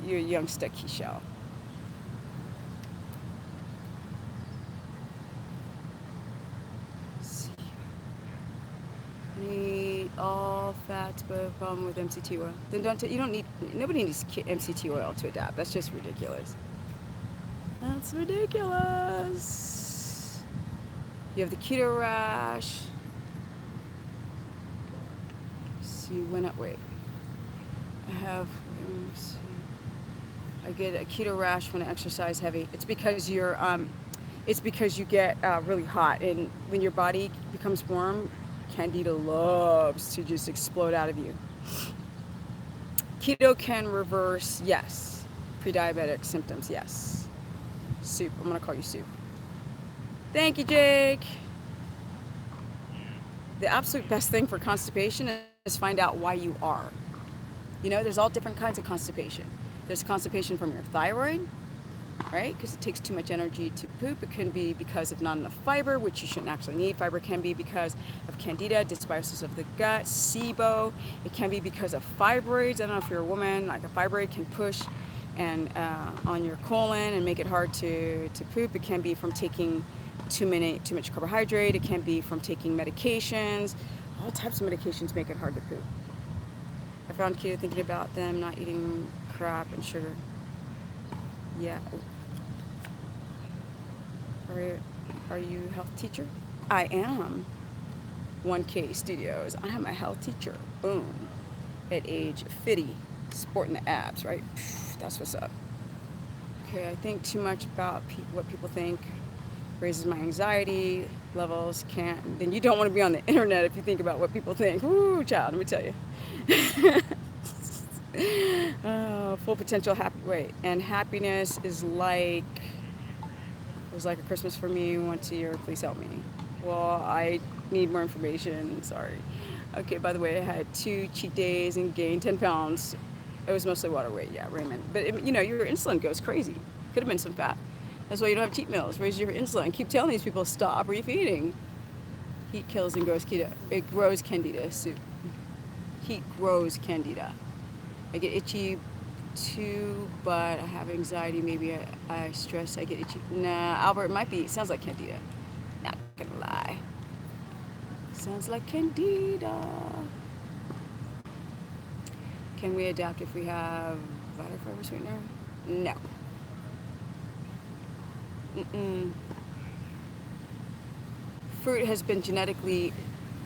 you're a young stuck shell. Need all fats, but a problem with MCT oil. Then you don't need. Nobody needs MCT oil to adapt. That's just ridiculous. That's ridiculous. You have the keto rash. See when wait. I get a keto rash when I exercise heavy. It's because you get really hot, and when your body becomes warm, candida loves to just explode out of you. Keto can reverse, yes. Pre-diabetic symptoms, yes. Soup, I'm gonna call you Soup. Thank you, Jake. The absolute best thing for constipation is find out why you are. You know, there's all different kinds of constipation. There's constipation from your thyroid, right? Because it takes too much energy to poop. It can be because of not enough fiber, which you shouldn't actually need. Fiber can be because of candida, dysbiosis of the gut, SIBO. It can be because of fibroids. I don't know if you're a woman, like a fibroid can push and on your colon and make it hard to poop. It can be from taking too much carbohydrate. It can be from taking medications. All types of medications make it hard to poop. I found keto thinking about them not eating crap and sugar. Yeah. Are you a health teacher? I am. 1K Studios. I am a health teacher. Boom. At age 50. Sporting the abs, right? That's what's up. Okay, I think too much about what people think. Raises my anxiety levels. Then you don't want to be on the internet if you think about what people think. Woo, child, let me tell you. Oh, full potential and happiness is like it was like a Christmas for me once a year. Please help me. Well, I need more information. Sorry. Okay, by the way, I had 2 cheat days and gained 10 pounds. It was mostly water weight, yeah, Raymond. But your insulin goes crazy. Could have been some fat. That's why you don't have cheat meals. Raise your insulin. Keep telling these people, stop refeeding. Heat kills and grows keto. It grows candida. Heat grows candida. I get itchy too, but I have anxiety. Maybe I stress. I get itchy. Nah, Albert, it might be. Sounds like candida. Not gonna lie. Sounds like candida. Can we adapt if we have vital fiber sweetener? No. Mm-mm. Fruit has been genetically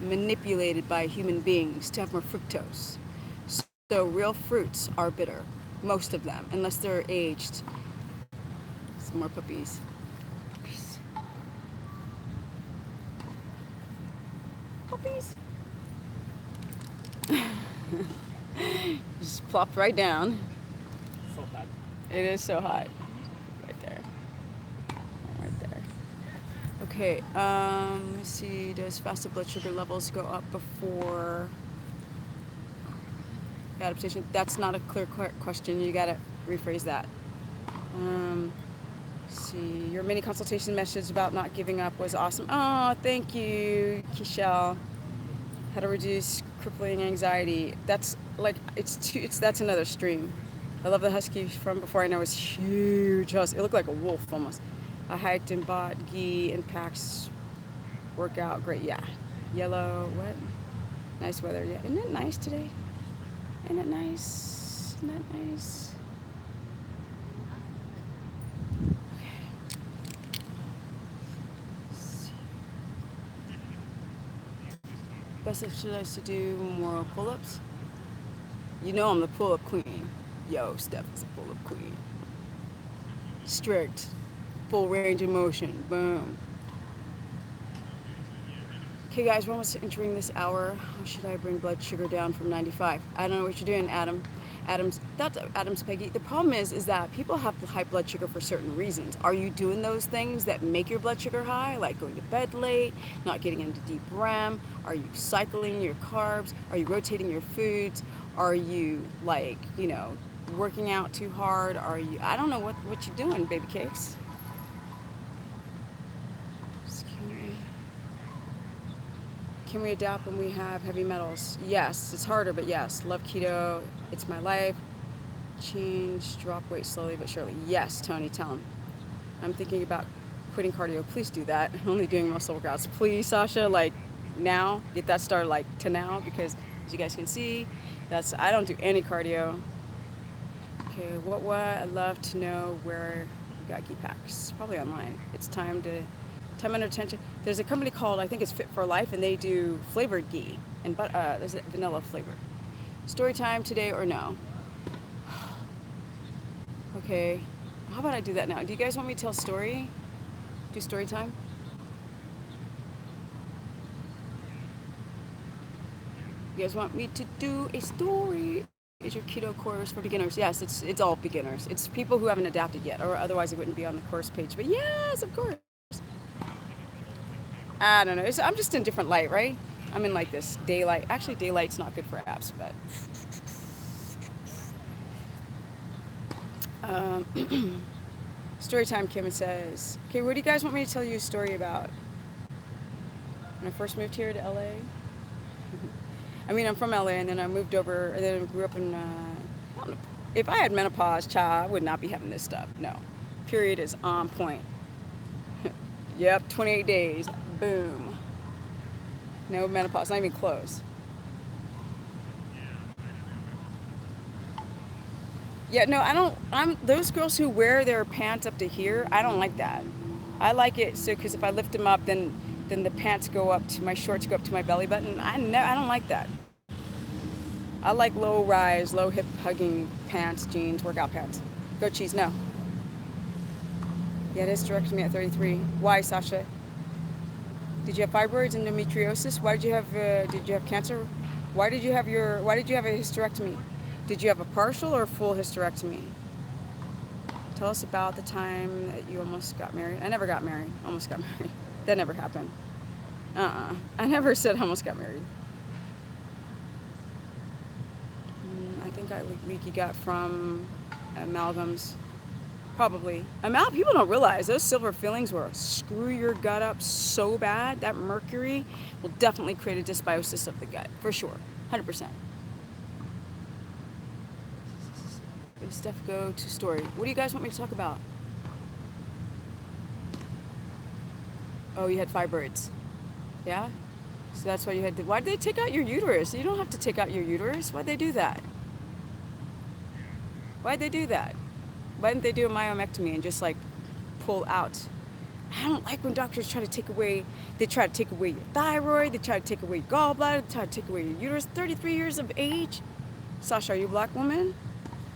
manipulated by human beings to have more fructose. So real fruits are bitter, most of them, unless they're aged. Some more puppies. Puppies. Just plopped right down. So hot. It is so hot. Right there. Right there. Okay, let's see. Does fasted blood sugar levels go up before adaptation? That's not a clear question. You gotta rephrase that. Um, see. Your mini consultation message about not giving up was awesome. Oh, thank you, Kishel. How to reduce crippling anxiety. That's like that's another stream. I love the husky from before. I know it's huge. It looked like a wolf almost. I hiked and bought ghee and packs. Workout great. Yeah. Yellow. What? Nice weather. Yeah. Isn't it nice today? Isn't it nice? Isn't that nice? Best exercise to do more pull-ups. You know I'm the pull-up queen. Yo, Steph is a pull-up queen. Strict, full range of motion. Boom. Okay, guys, we're almost entering this hour. How should I bring blood sugar down from 95? I don't know what you're doing, Adam. Adam's Peggy. The problem is that people have high blood sugar for certain reasons. Are you doing those things that make your blood sugar high, like going to bed late, not getting into deep REM? Are you cycling your carbs? Are you rotating your foods? Are you working out too hard? Are you? I don't know what you're doing, baby cakes. Can we adapt when we have heavy metals? Yes, it's harder, but yes. Love keto. It's my life. Change, drop weight slowly but surely. Yes, Tony, tell him. I'm thinking about quitting cardio. Please do that. I'm only doing muscle workouts. Please, Sasha, like now, get that started like to now because as you guys can see, I don't do any cardio. Okay, what? I'd love to know where you got ghee packs. Probably online. It's time under attention. There's a company called, I think it's Fit for Life, and they do flavored ghee, and there's a vanilla flavor. Story time today or no? Okay, how about I do that now? Do you guys want me to tell a story? Do story time? You guys want me to do a story? Is your keto course for beginners? Yes, it's all beginners. It's people who haven't adapted yet, or otherwise it wouldn't be on the course page. But yes, of course. I don't know. I'm just in different light, right? I'm in like this daylight. Actually, daylight's not good for apps, but. Story time, Kim says. Okay, what do you guys want me to tell you a story about? When I first moved here to LA. I mean, I'm from LA, and then I moved over, and then I grew up in. I don't know. If I had menopause, child, I would not be having this stuff. No. Period is on point. Yep, 28 days. Boom. No menopause, not even close. Yeah, no, I don't. I'm those girls who wear their pants up to here. I don't like that. I like it so because if I lift them up, then the pants go up to my shorts go up to my belly button. I don't like that. I like low rise, low hip hugging pants, jeans, workout pants. Go cheese, no. Yeah, this directed me at 33. Why, Sasha? Did you have fibroids, endometriosis? Why did you have? Did you have cancer? Why did you have a hysterectomy? Did you have a partial or a full hysterectomy? Tell us about the time that you almost got married. I never got married. Almost got married. That never happened. I never said I almost got married. I think I leaky gut from amalgams. Probably. People don't realize those silver fillings will screw your gut up so bad. That mercury will definitely create a dysbiosis of the gut, for sure. 100%. Steph, go to story. What do you guys want me to talk about? Oh, you had fibroids. Yeah? So that's why you had to. Why did they take out your uterus? You don't have to take out your uterus. Why'd they do that? Why'd they do that? Why didn't they do a myomectomy and just like pull out? I don't like when doctors try to take away, they try to take away your thyroid, they try to take away your gallbladder, they try to take away your uterus. 33 years of age? Sasha, are you a black woman?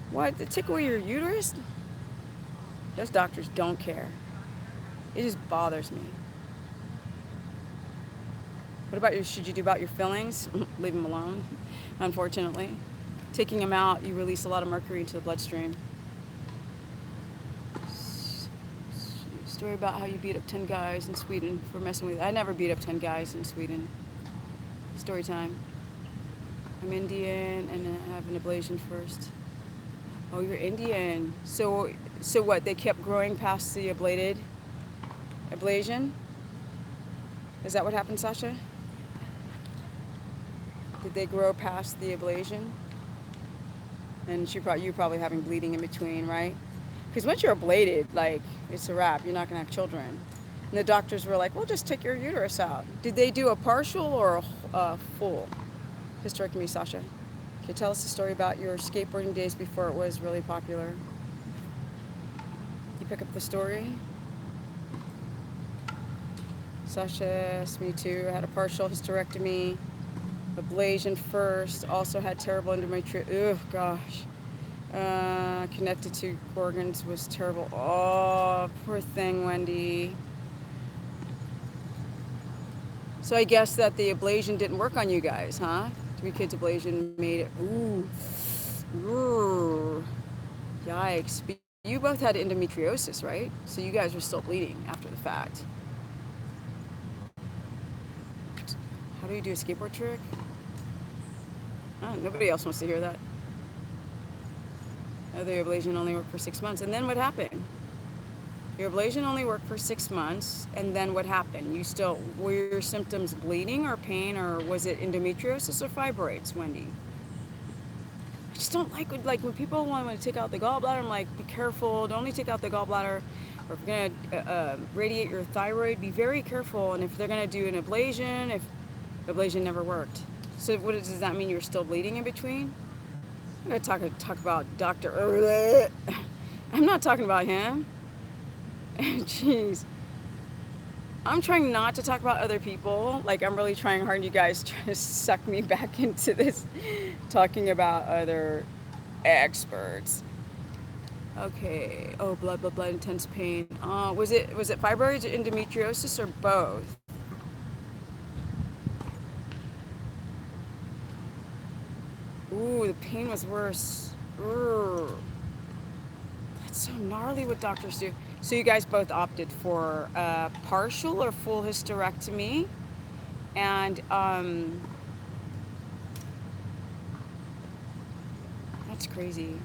What? They take away your uterus? Those doctors don't care. It just bothers me. What about your, should you do about your fillings? Leave them alone, unfortunately. Taking them out, you release a lot of mercury into the bloodstream. Story about how you beat up 10 guys in Sweden for messing with. I never beat up 10 guys in Sweden. Story time. I'm Indian and I have an ablation first. Oh, you're Indian. So what? They kept growing past the ablation? Is that what happened, Sasha? Did they grow past the ablation? And you probably having bleeding in between, right? Because once you're ablated, like, it's a wrap. You're not going to have children. And the doctors were like, well, just take your uterus out. Did they do a partial or a full hysterectomy, Sasha? Can you tell us a story about your skateboarding days before it was really popular? You pick up the story? Sasha, me too. I had a partial hysterectomy. Ablation first. Also had terrible endometriosis. Ugh, gosh. Connected to organs was terrible. Oh, poor thing, Wendy. So I guess that the ablation didn't work on you guys, huh? 3 kids ablation made it. Ooh. Yikes. But you both had endometriosis, right? So you guys were still bleeding after the fact. How do you do a skateboard trick? Oh, nobody else wants to hear that. Oh, the ablation only worked for 6 months. And then what happened? Your ablation only worked for 6 months. And then what happened? Were your symptoms bleeding or pain, or was it endometriosis or fibroids, Wendy? I just don't like when people want to take out the gallbladder. I'm like, be careful. Don't only take out the gallbladder. Or if you're going to radiate your thyroid, be very careful. And if they're going to do an ablation, if the ablation never worked. So does that mean you're still bleeding in between? I'm going to talk about Dr. I'm not talking about him. Jeez. I'm trying not to talk about other people. Like, I'm really trying hard. You guys try to suck me back into this, talking about other experts. Okay. Oh, blood, intense pain. Was it fibroids, endometriosis, or both? Ooh, the pain was worse. Urgh. That's so gnarly what doctors do. So you guys both opted for partial or full hysterectomy. And that's crazy.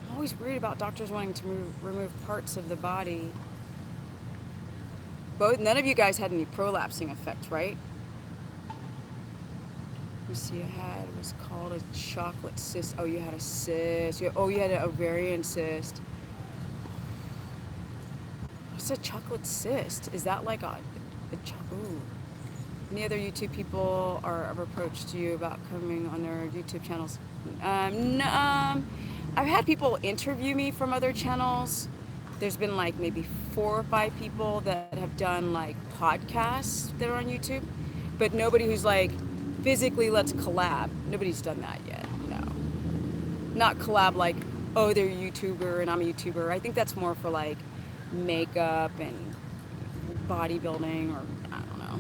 I'm always worried about doctors wanting to remove parts of the body. None of you guys had any prolapsing effect, right? You see, it was called a chocolate cyst. Oh, you had a cyst. You had an ovarian cyst. What's a chocolate cyst? Is that like ooh. Any other YouTube people have approached you about coming on their YouTube channels? No, I've had people interview me from other channels. There's been like maybe 4 or 5 people that have done like podcasts that are on YouTube, but nobody who's like, physically, let's collab. Nobody's done that yet, no. Not collab like, oh, they're a YouTuber and I'm a YouTuber. I think that's more for like makeup and bodybuilding, or I don't know.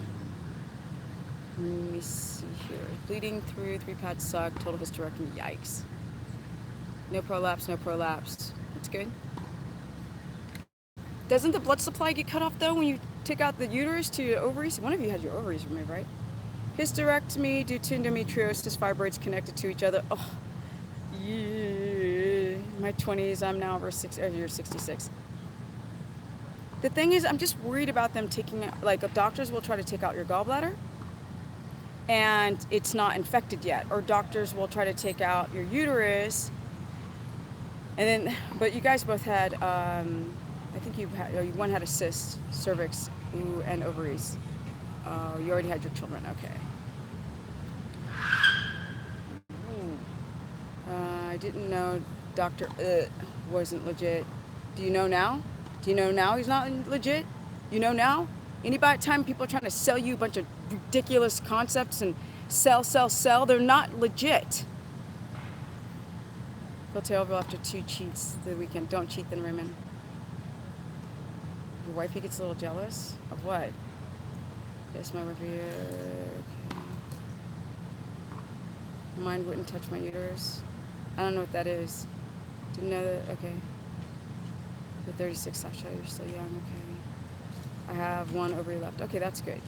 Let me see here. Bleeding through, 3 pads suck, total hysterectomy, yikes. No prolapse. That's good. Doesn't the blood supply get cut off though when you take out the uterus to your ovaries? One of you had your ovaries removed, right? Hysterectomy due to endometriosis, fibroids connected to each other. Oh, yeah. My 20s, I'm now over you're 66. The thing is, I'm just worried about them doctors will try to take out your gallbladder and it's not infected yet. Or doctors will try to take out your uterus And then, but you guys both had, I think one had a cyst, cervix, and ovaries. You already had your children. Okay. I didn't know Dr. Wasn't legit. Do you know now? Do you know now he's not legit? You know now? Time people are trying to sell you a bunch of ridiculous concepts and sell, they're not legit. He'll tell you after 2 cheats the weekend. Don't cheat then, Raymond. Your wifey gets a little jealous? Of what? Yes, my wifey. Okay. Mine wouldn't touch my uterus. I don't know what that is. Didn't know that. Okay. The 36, Sasha, you're still young. Okay. I have 1 ovary left. Okay, that's good.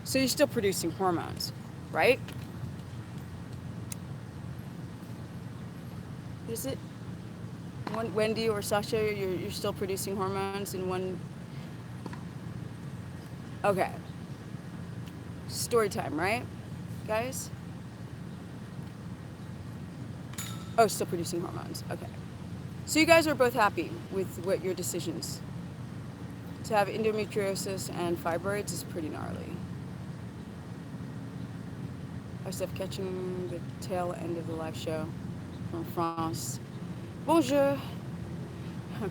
So you're still producing hormones, right? Is it? Wendy or Sasha, you're still producing hormones in one. Okay. Story time, right, guys? Oh, still producing hormones. Okay. So you guys are both happy with what your decisions. To have endometriosis and fibroids is pretty gnarly. I was catching the tail end of the live show from France. Bonjour.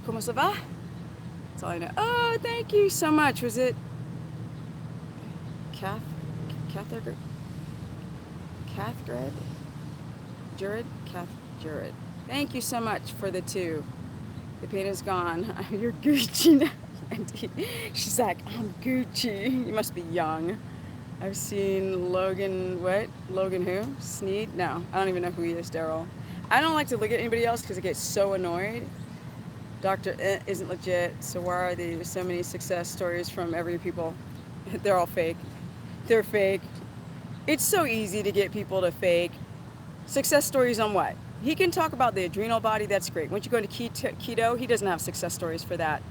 Comment ça va? That's all I know. Oh, thank you so much. Was it Jared? Jared. Thank you so much for the 2. The pain is gone. You're Gucci now. She's like, I'm Gucci. You must be young. I've seen Logan, what? Logan who? Sneed? No, I don't even know who he is, Daryl. I don't like to look at anybody else because I get so annoyed. Dr. Isn't legit, so why are there so many success stories from every people? They're all fake. They're fake. It's so easy to get people to fake. Success stories on what? He can talk about the adrenal body, that's great. Once you go into keto, he doesn't have success stories for that.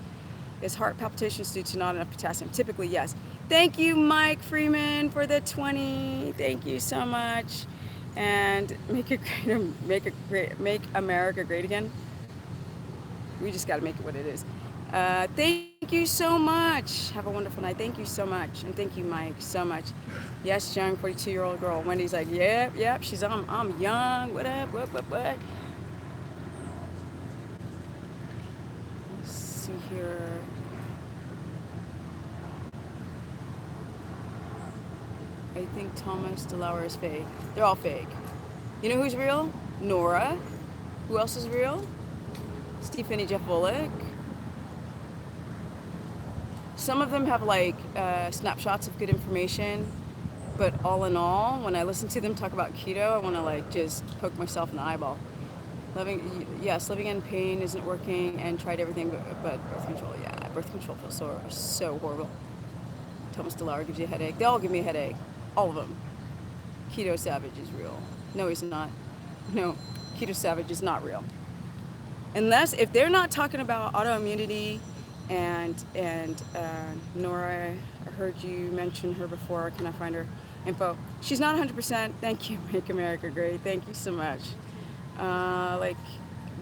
Is heart palpitations due to not enough potassium? Typically, yes. Thank you, Mike Freeman, for the 20. Thank you so much. And make America great again. We just got to make it what it is. Thank you so much. Have a wonderful night. Thank you so much. And thank you, Mike, so much. Yes, young 42-year-old girl. Wendy's like, yep. She's I'm young. What up? What? Let's see here. I think Thomas DeLauer is fake. They're all fake. You know who's real? Nora. Who else is real? Stephanie Jeff Bullock. Some of them have like snapshots of good information, but all in all, when I listen to them talk about keto, I want to like just poke myself in the eyeball. Living in pain isn't working, and tried everything but birth control. Yeah, birth control feels so horrible. Thomas DeLauer gives you a headache. They all give me a headache. All of them. Keto Savage is real. No, he's not. No, Keto Savage is not real. Unless, if they're not talking about autoimmunity and Nora, I heard you mention her before. Can I find her info? She's not 100%. Thank you, Make America Great. Thank you so much. Like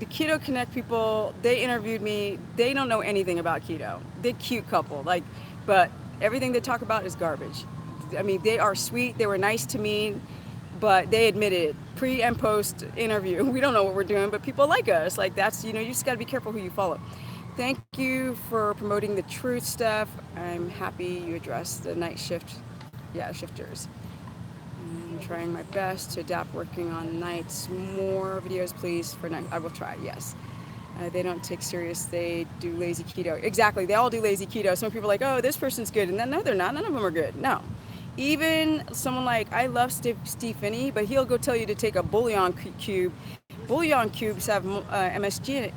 the Keto Connect people, they interviewed me. They don't know anything about keto. They're cute couple, but everything they talk about is garbage. I mean, they are sweet. They were nice to me, but they admitted it. Pre and post interview. We don't know what we're doing, but people like us. Like that's, you just got to be careful who you follow. Thank you for promoting the truth stuff. I'm happy you addressed the night shift. Yeah, shifters. I'm trying my best to adapt working on nights. More videos, please, for night. I will try, yes. They don't take serious. They do lazy keto. Exactly. They all do lazy keto. Some people are like, oh, this person's good. And then, no, they're not. None of them are good. No. Even someone like, I love Steve Finney, but he'll go tell you to take a bouillon cube. Bouillon cubes have MSG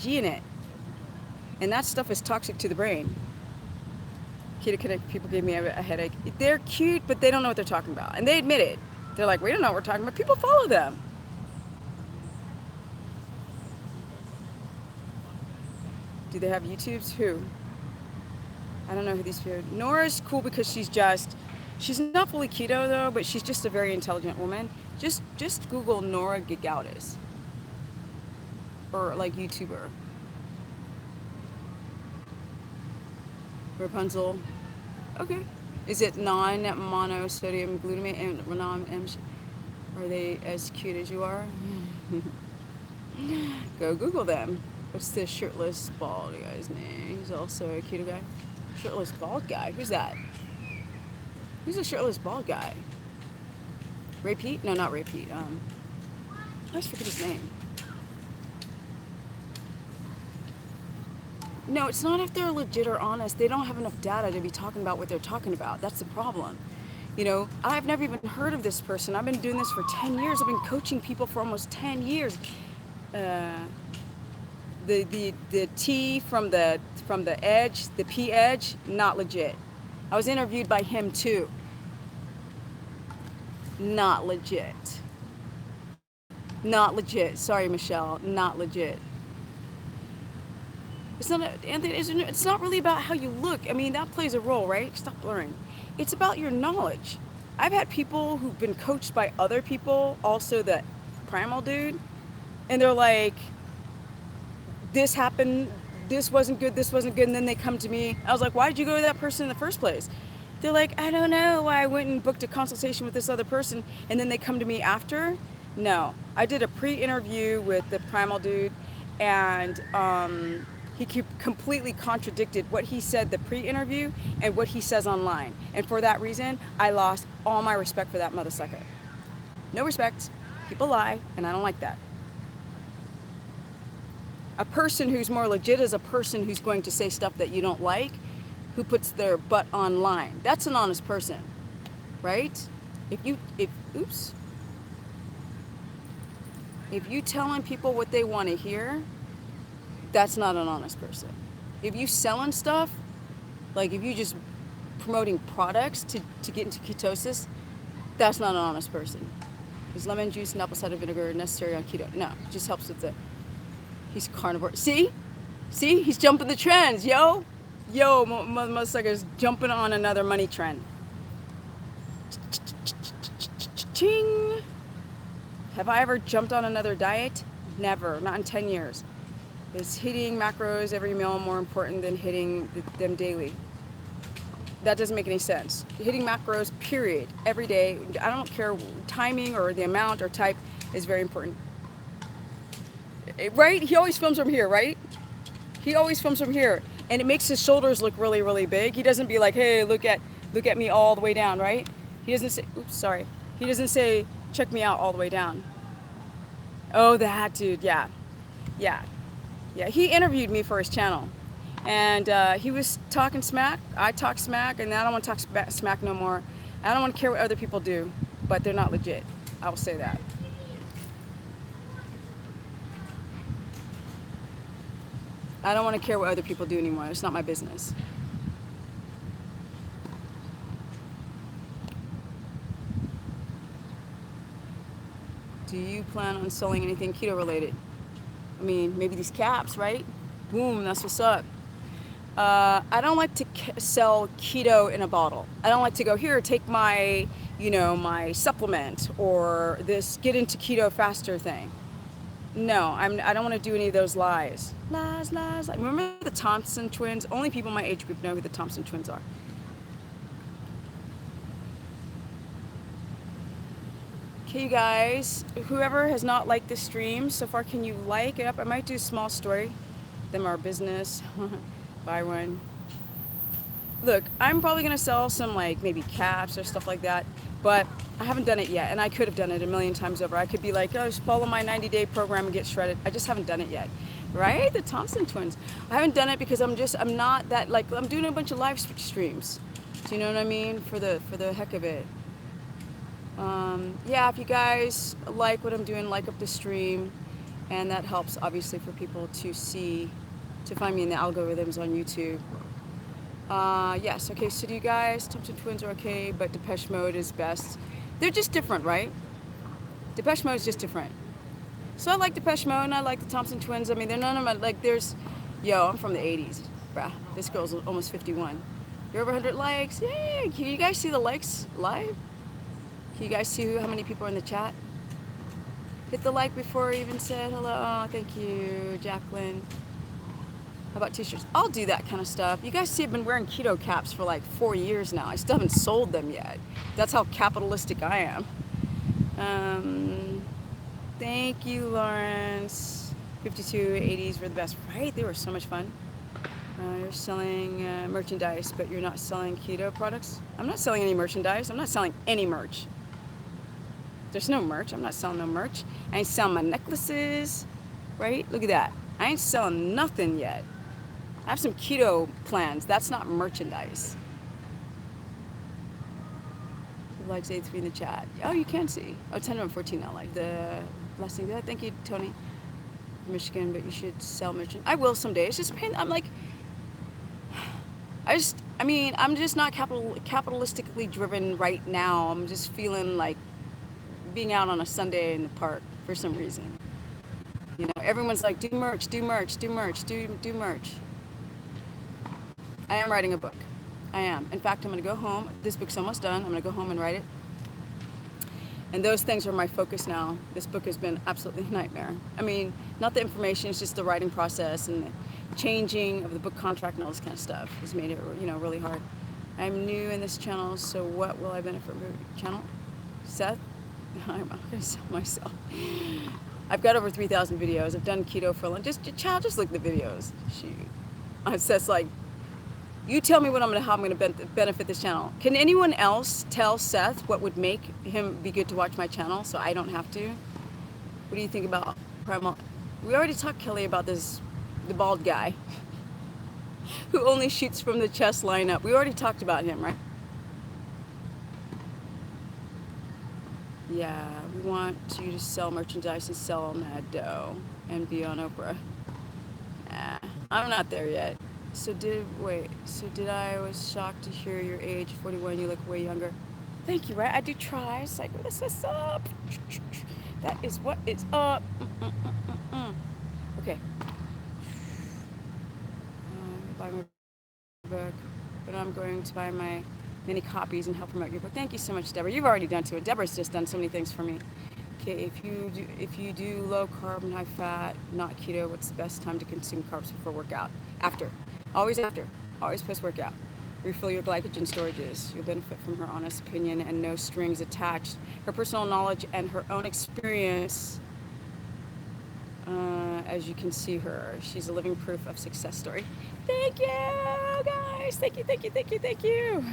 in it. And that stuff is toxic to the brain. Keto Connect people gave me a headache. They're cute, but they don't know what they're talking about. And they admit it. They're like, we don't know what we're talking about. People follow them. Do they have YouTubes? Who? I don't know who these people are. Nora's cool because she's not fully keto though, but she's just a very intelligent woman. Just Google Nora Gigautis. or like YouTuber? Rapunzel. Okay. Is it non-monosodium glutamate and non-M? Are they as cute as you are? Go Google them. What's this shirtless bald guy's name? He's also a keto guy. Shirtless bald guy. Who's that? Who's a shirtless bald guy? Ray Pete? No, not Ray Pete. I always forget his name. No, it's not if they're legit or honest. They don't have enough data to be talking about what they're talking about. That's the problem. You know, I've never even heard of this person. I've been doing this for 10 years. I've been coaching people for almost 10 years. The T from the edge, the P edge, not legit. I was interviewed by him too. Not legit. Not legit. Sorry, Michelle. Not legit. It's not, it's not really about how you look. I mean, that plays a role, right? Stop blurring. It's about your knowledge. I've had people who've been coached by other people, also the primal dude, and they're like, this happened, this wasn't good, and then they come to me. I was like, why did you go to that person in the first place? They're like, I don't know why I went and booked a consultation with this other person, and then they come to me after. No, I did a pre-interview with the primal dude, and he completely contradicted what he said the pre-interview and what he says online. And for that reason, I lost all my respect for that mother sucker. No respect. People lie, and I don't like that. A person who's more legit is a person who's going to say stuff that you don't like, who puts their butt online. That's an honest person, right? If you telling people what they want to hear, that's not an honest person. If you selling stuff, like if you just promoting products to get into ketosis, that's not an honest person. Is lemon juice and apple cider vinegar necessary on keto? No, it just helps with he's carnivore. See, he's jumping the trends, yo. Motherfucker's jumping on another money trend. Ching. Have I ever jumped on another diet? Never, not in 10 years. Is hitting macros every meal more important than hitting them daily? That doesn't make any sense. Hitting macros, period, every day. I don't care timing or the amount or type is very important. Right? He always films from here, right? He always films from here, and it makes his shoulders look really, really big. He doesn't be like, hey, look at me all the way down, right? He doesn't say, oops, sorry. He doesn't say, check me out all the way down. Oh, that dude, yeah. He interviewed me for his channel, and he was talking smack. I talk smack, and I don't want to talk smack no more. I don't want to care what other people do, but they're not legit. I will say that. I don't want to care what other people do anymore. It's not my business. Do you plan on selling anything keto related? I mean, maybe these caps, right? Boom, that's what's up. I don't like to sell keto in a bottle. I don't like to go, here, take my, my supplement or this get into keto faster thing. No, I don't want to do any of those lies. Lies. Remember the Thompson twins? Only people in my age group know who the Thompson twins are. Okay, you guys, whoever has not liked this stream so far, can you like it up? I might do a small story. Them our business. Buy one. Look, I'm probably going to sell some maybe caps or stuff like that, but I haven't done it yet, and I could have done it a million times over. I could be like, oh, just follow my 90-day program and get shredded. I just haven't done it yet, right? The Thompson twins. I haven't done it because I'm not that, I'm doing a bunch of live streams. Do you know what I mean? For the heck of it. Yeah, if you guys like what I'm doing, like up the stream, and that helps obviously for people to find me in the algorithms on YouTube. Yes, okay, so do you guys, Thompson twins are okay, but Depeche Mode is best. They're just different, right? Depeche Mode is just different. So I like Depeche Mode and I like the Thompson twins. I mean, they're none of my, I'm from the 80s, bruh. This girl's almost 51. You're over 100 likes, yay! Can you guys see the likes live? Can you guys see how many people are in the chat? Hit the like before I even said hello. Oh, thank you, Jacqueline. How about t-shirts? I'll do that kind of stuff. You guys see I've been wearing keto caps for like 4 years now. I still haven't sold them yet. That's how capitalistic I am. Thank you, Lawrence. 5280s were the best, right? They were so much fun. You're selling merchandise, but you're not selling keto products? I'm not selling any merchandise. I'm not selling any merch. There's no merch. I'm not selling no merch. I ain't selling my necklaces, right? Look at that. I ain't selling nothing yet. I have some keto plans. That's not merchandise. Likes A3 in the chat. Oh, you can see. Oh, 10 of 14 now. Like the blessing. Yeah, thank you, Tony. Michigan, but you should sell merchandise. I will someday. It's just pain. I'm like, I'm just not capitalistically driven right now. I'm just feeling like being out on a Sunday in the park for some reason. You know, everyone's like, do merch, do merch, do merch, do merch. I am writing a book. I am. In fact, I'm going to go home. This book's almost done. I'm going to go home and write it. And those things are my focus now. This book has been absolutely a nightmare. I mean, not the information, it's just the writing process and the changing of the book contract and all this kind of stuff has made it, really hard. I'm new in this channel, so what will I benefit from your channel? Seth? I'm not going to sell myself. I've got over 3,000 videos. I've done keto for a long time. Just look at the videos. Shoot. Seth's like, you tell me how I'm going to benefit this channel. Can anyone else tell Seth what would make him be good to watch my channel so I don't have to? What do you think about Primal? We already talked, Kelly, about the bald guy who only shoots from the chest line up. We already talked about him, right? Yeah, we want you to sell merchandise and sell mad dough and be on Oprah. Nah, I'm not there yet. So I was shocked to hear your age, 41, you look way younger. Thank you, right? I do try. It's like, what's up? That is what is up. Okay. Buy my book, but I'm going to buy my many copies and help promote your book. Thank you so much, Deborah. You've already done to it. Deborah's just done so many things for me. Okay, if you do low carb and high fat, not keto, what's the best time to consume carbs before workout? After. Always after. Always post-workout. Refill your glycogen storages. You'll benefit from her honest opinion and no strings attached. Her personal knowledge and her own experience, as you can see her. She's a living proof of success story. Thank you, guys. Thank you, thank you, thank you, thank you.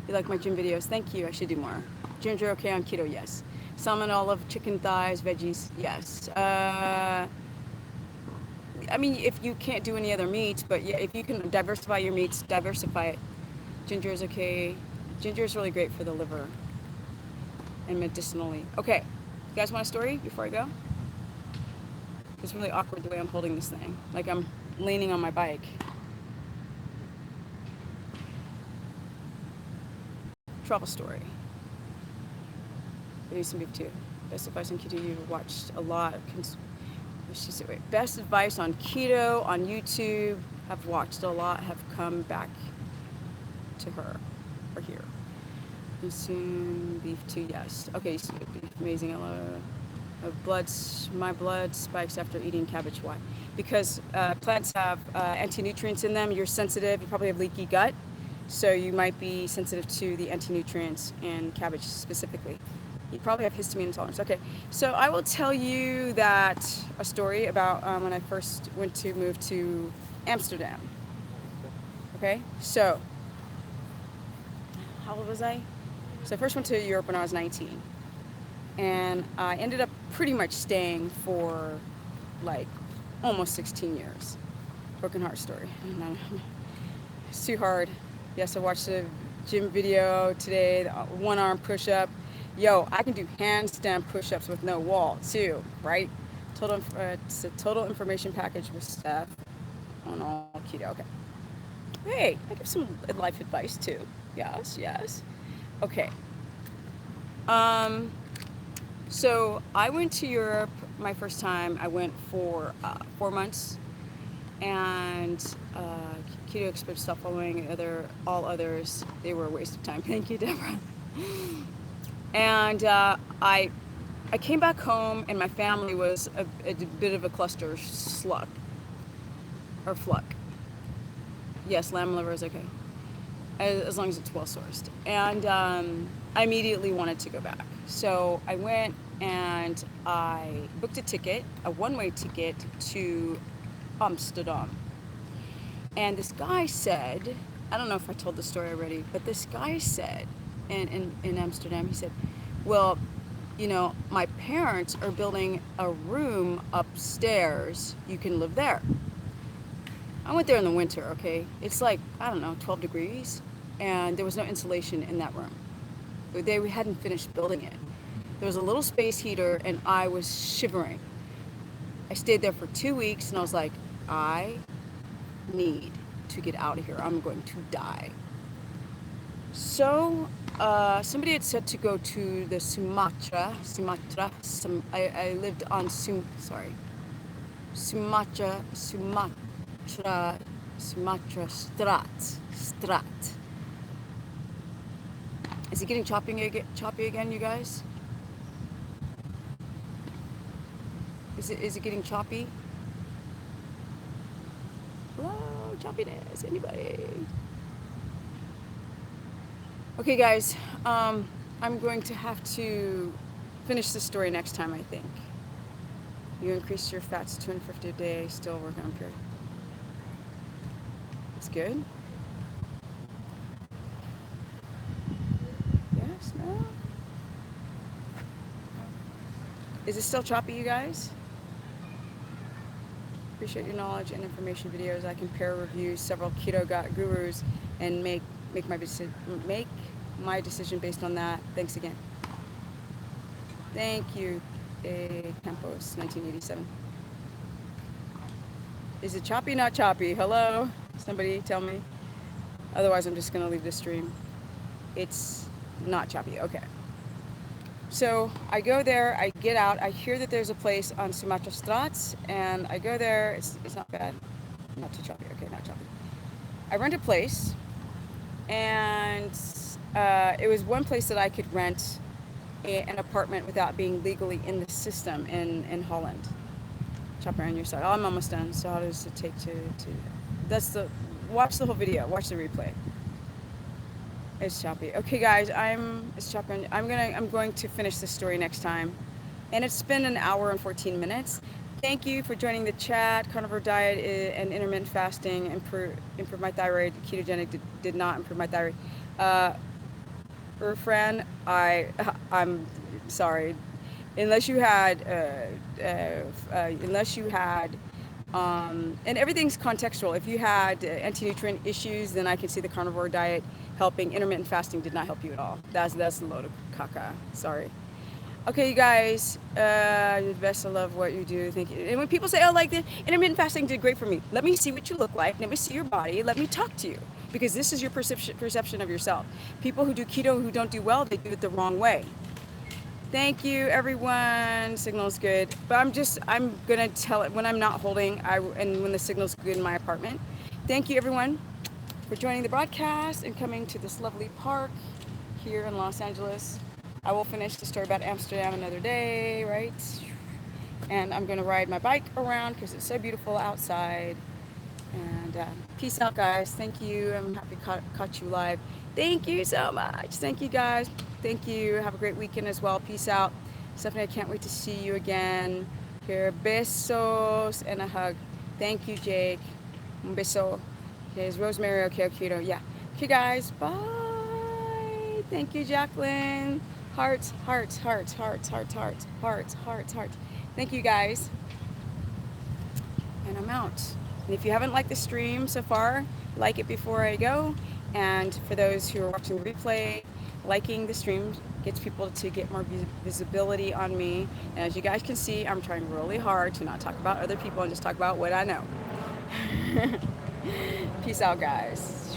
You like my gym videos? Thank you. I should do more. Ginger okay on keto? Yes. Salmon, olive, chicken thighs, veggies? Yes. I mean, if you can't do any other meats, but yeah, if you can diversify your meats, diversify it. Ginger is okay. Ginger is really great for the liver and medicinally. Okay. You guys want a story before I go? It's really awkward the way I'm holding this thing. Like I'm leaning on my bike. Travel story. I do some beef too. Best advice on keto you've watched a lot of. Best advice on keto on YouTube. Have watched a lot. Have come back to her or here. Consume beef too. Yes. Okay. So beef amazing. I love my blood spikes after eating cabbage. Why? Because plants have anti-nutrients in them. You're sensitive. You probably have leaky gut. So you might be sensitive to the anti-nutrients in cabbage specifically. You probably have histamine intolerance. Okay, so I will tell you a story about when I first moved to Amsterdam. Okay, so how old was I? So I first went to Europe when I was 19. And I ended up pretty much staying for like almost 16 years. Broken heart story. It's too hard. Yes, I watched a gym video today, the one arm push up. Yo, I can do handstand push-ups with no wall too, right? It's a total information package with stuff on all keto. Okay. Hey, I give some life advice too. Yes, yes. Okay. So I went to Europe my first time. I went for 4 months, and keto experts stopped following all others. They were a waste of time. Thank you, Deborah. And I came back home, and my family was a bit of a cluster sluck or fluck. Yes, lamb liver is okay, as long as it's well sourced. And I immediately wanted to go back, so I went and I booked a ticket, a one-way ticket to Amsterdam. And this guy said, I don't know if I told the story already, but this guy said in Amsterdam, he said, well, you know, my parents are building a room upstairs. You can live there. I went there in the winter, okay? It's like, I don't know, 12 degrees, and there was no insulation in that room. They hadn't finished building it. There was a little space heater, and I was shivering. I stayed there for 2 weeks, and I was like, I need to get out of here. I'm going to die. So somebody had said to go to the Sumatra. I lived on Sumatra Strat. Is it getting choppy again, you guys? Is it getting choppy? Hello, choppiness, anybody? Okay, guys, I'm going to have to finish this story next time, I think. You increased your fats 250 a day, still working on period. It's good? Yes, no? Is it still choppy, you guys? Appreciate your knowledge and information videos. I compare reviews several keto gurus and make my decision based on that. Thanks again. Thank you, Campos, 1987. Is it choppy, not choppy? Hello? Somebody tell me. Otherwise, I'm just going to leave the stream. It's not choppy. Okay. So I go there, I get out, I hear that there's a place on Sumatra Straat, and I go there. It's not bad. Not too choppy. Okay, not choppy. I rent a place, and it was one place that I could rent an apartment without being legally in the system in Holland. Chop around your side. Oh, I'm almost done. So how does it take to watch the whole video, watch the replay. It's choppy. Okay, guys, it's choppy. I'm going to finish this story next time, and it's been an hour and 14 minutes. Thank you for joining the chat. Carnivore diet and intermittent fasting improve my thyroid. Ketogenic did not improve my thyroid. Friend, I'm sorry. Unless you had, and everything's contextual. If you had anti-nutrient issues, then I can see the carnivore diet helping. Intermittent fasting did not help you at all. That's a load of caca. Sorry. Okay, you guys, you're the best. I love what you do. Thank you. And when people say, oh, like the intermittent fasting did great for me, let me see what you look like. Let me see your body. Let me talk to you. Because this is your perception of yourself. People who do keto who don't do well, they do it the wrong way. Thank you, everyone. Signal's good. But I'm going to tell it when I'm not holding and when the signal's good in my apartment. Thank you, everyone, for joining the broadcast and coming to this lovely park here in Los Angeles. I will finish the story about Amsterdam another day, right? And I'm going to ride my bike around because it's so beautiful outside. And peace out, guys. Thank you. I'm happy caught you live. Thank you so much. Thank you, guys. Thank you. Have a great weekend as well. Peace out. Stephanie, I can't wait to see you again. Here, besos and a hug. Thank you, Jake. Un beso. Okay, is Rosemary okay? Keto. Yeah. Okay, guys. Bye. Thank you, Jacqueline. Hearts, hearts, hearts, hearts, hearts, hearts, hearts, hearts, hearts. Thank you, guys. And I'm out. And if you haven't liked the stream so far, like it before I go. And for those who are watching the replay, liking the stream gets people to get more visibility on me. And as you guys can see, I'm trying really hard to not talk about other people and just talk about what I know. Peace out, guys.